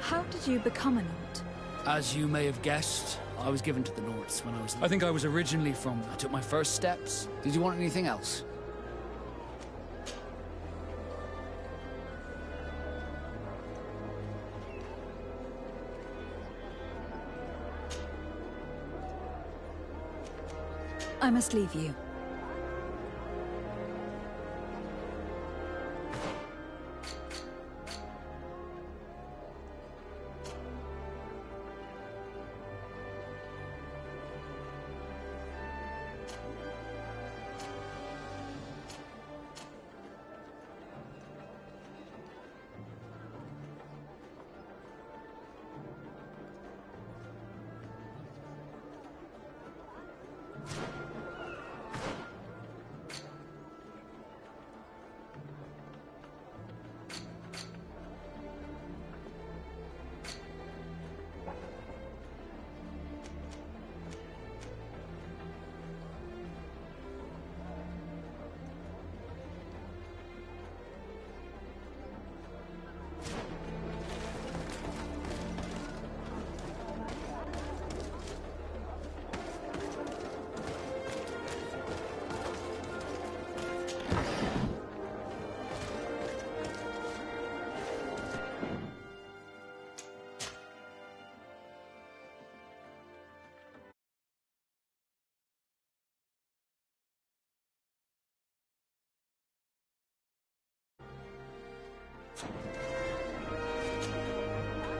How did you become a Nort? As you may have guessed, I was given to the Norts when I think I was originally from... I took my first steps. Did you want anything else? I must leave you.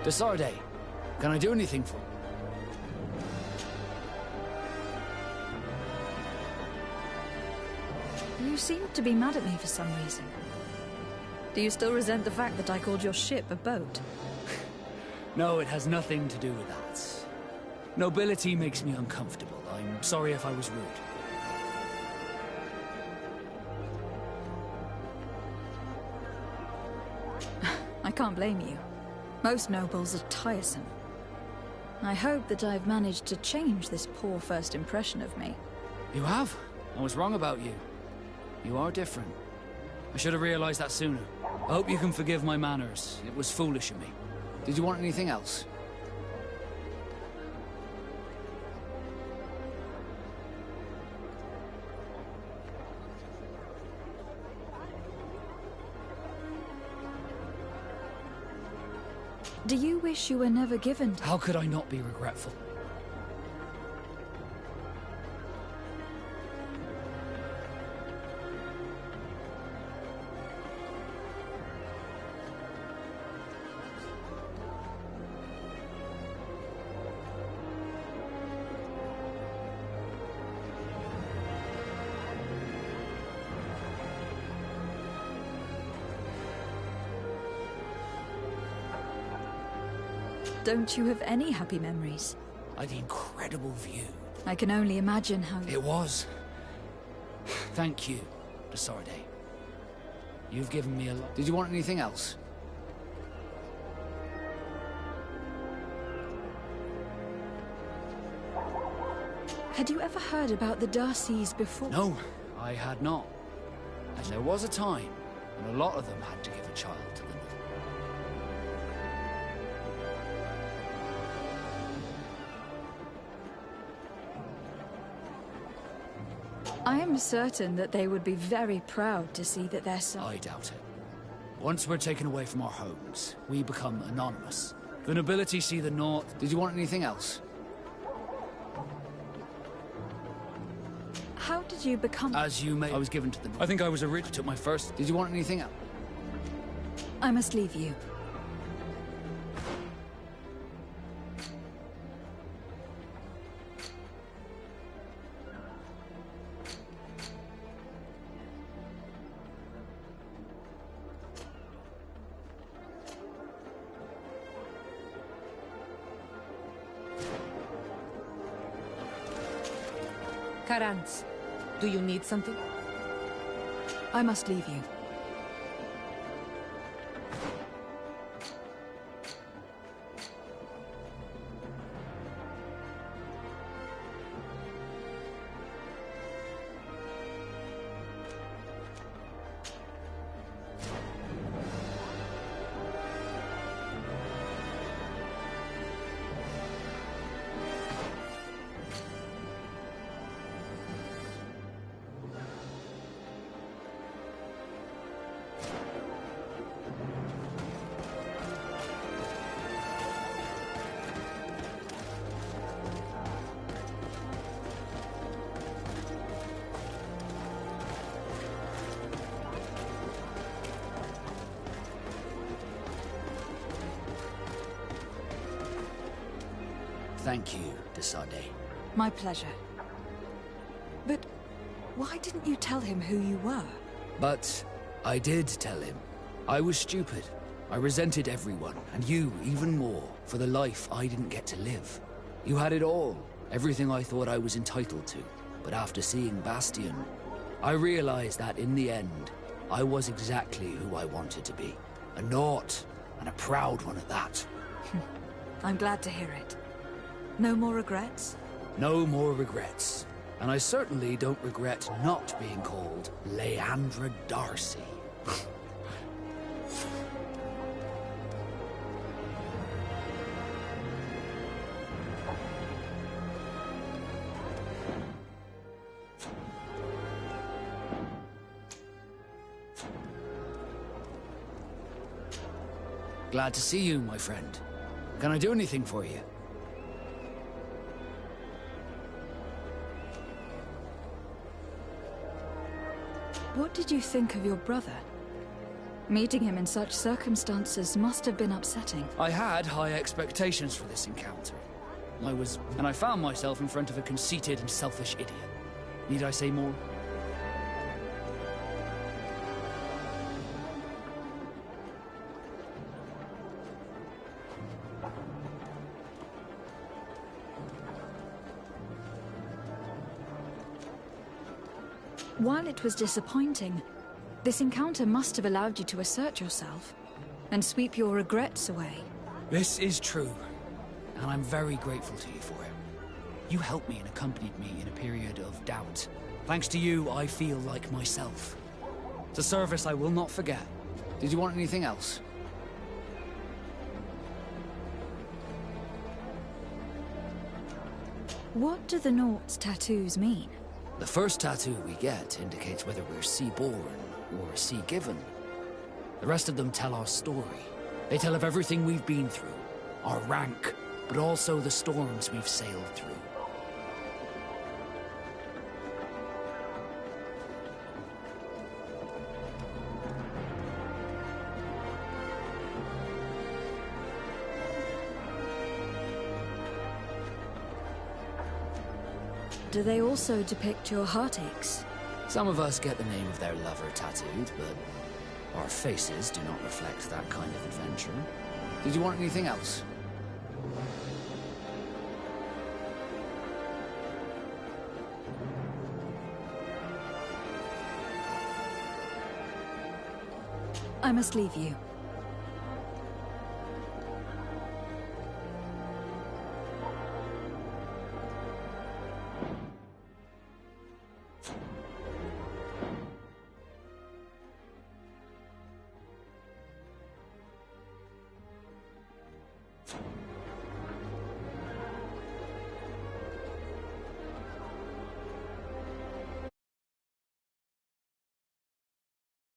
Desarde, can I do anything for you? You seem to be mad at me for some reason. Do you still resent the fact that I called your ship a boat? No, it has nothing to do with that. Nobility makes me uncomfortable. I'm sorry if I was rude. I can't blame you. Most nobles are tiresome. I hope that I've managed to change this poor first impression of me. You have? I was wrong about you. You are different. I should have realized that sooner. I hope you can forgive my manners. It was foolish of me. Did you want anything else? Do you wish you were never given to— How could I not be regretful? Don't you have any happy memories? The incredible view. I can only imagine how— It was. Thank you, Desarde. You've given me a lot. Did you want anything else? Had you ever heard about the Darcys before? No, I had not. And there was a time when a lot of them had to give a child to the North. I am certain that they would be very proud to see that their son— I doubt it. Once we're taken away from our homes, we become anonymous. The nobility see the North. Did you want anything else? How did you become— As you may— I was given to the North. I think I was I took my first— Did you want anything else? I must leave you. Karans, do you need something? I must leave you. Thank you, Desade. My pleasure. But why didn't you tell him who you were? But I did tell him. I was stupid. I resented everyone, and you even more, for the life I didn't get to live. You had it all, everything I thought I was entitled to. But after seeing Bastion, I realized that in the end, I was exactly who I wanted to be. A Naut, and a proud one at that. I'm glad to hear it. No more regrets? No more regrets. And I certainly don't regret not being called Leandra Darcy. Glad to see you, my friend. Can I do anything for you? What did you think of your brother? Meeting him in such circumstances must have been upsetting. I had high expectations for this encounter. And I found myself in front of a conceited and selfish idiot. Need I say more? While it was disappointing, this encounter must have allowed you to assert yourself and sweep your regrets away. This is true, and I'm very grateful to you for it. You helped me and accompanied me in a period of doubt. Thanks to you, I feel like myself. It's a service I will not forget. Did you want anything else? What do the Naut's tattoos mean? The first tattoo we get indicates whether we're sea-born or sea-given. The rest of them tell our story. They tell of everything we've been through, our rank, but also the storms we've sailed through. Do they also depict your heartaches? Some of us get the name of their lover tattooed, but our faces do not reflect that kind of adventure. Did you want anything else? I must leave you.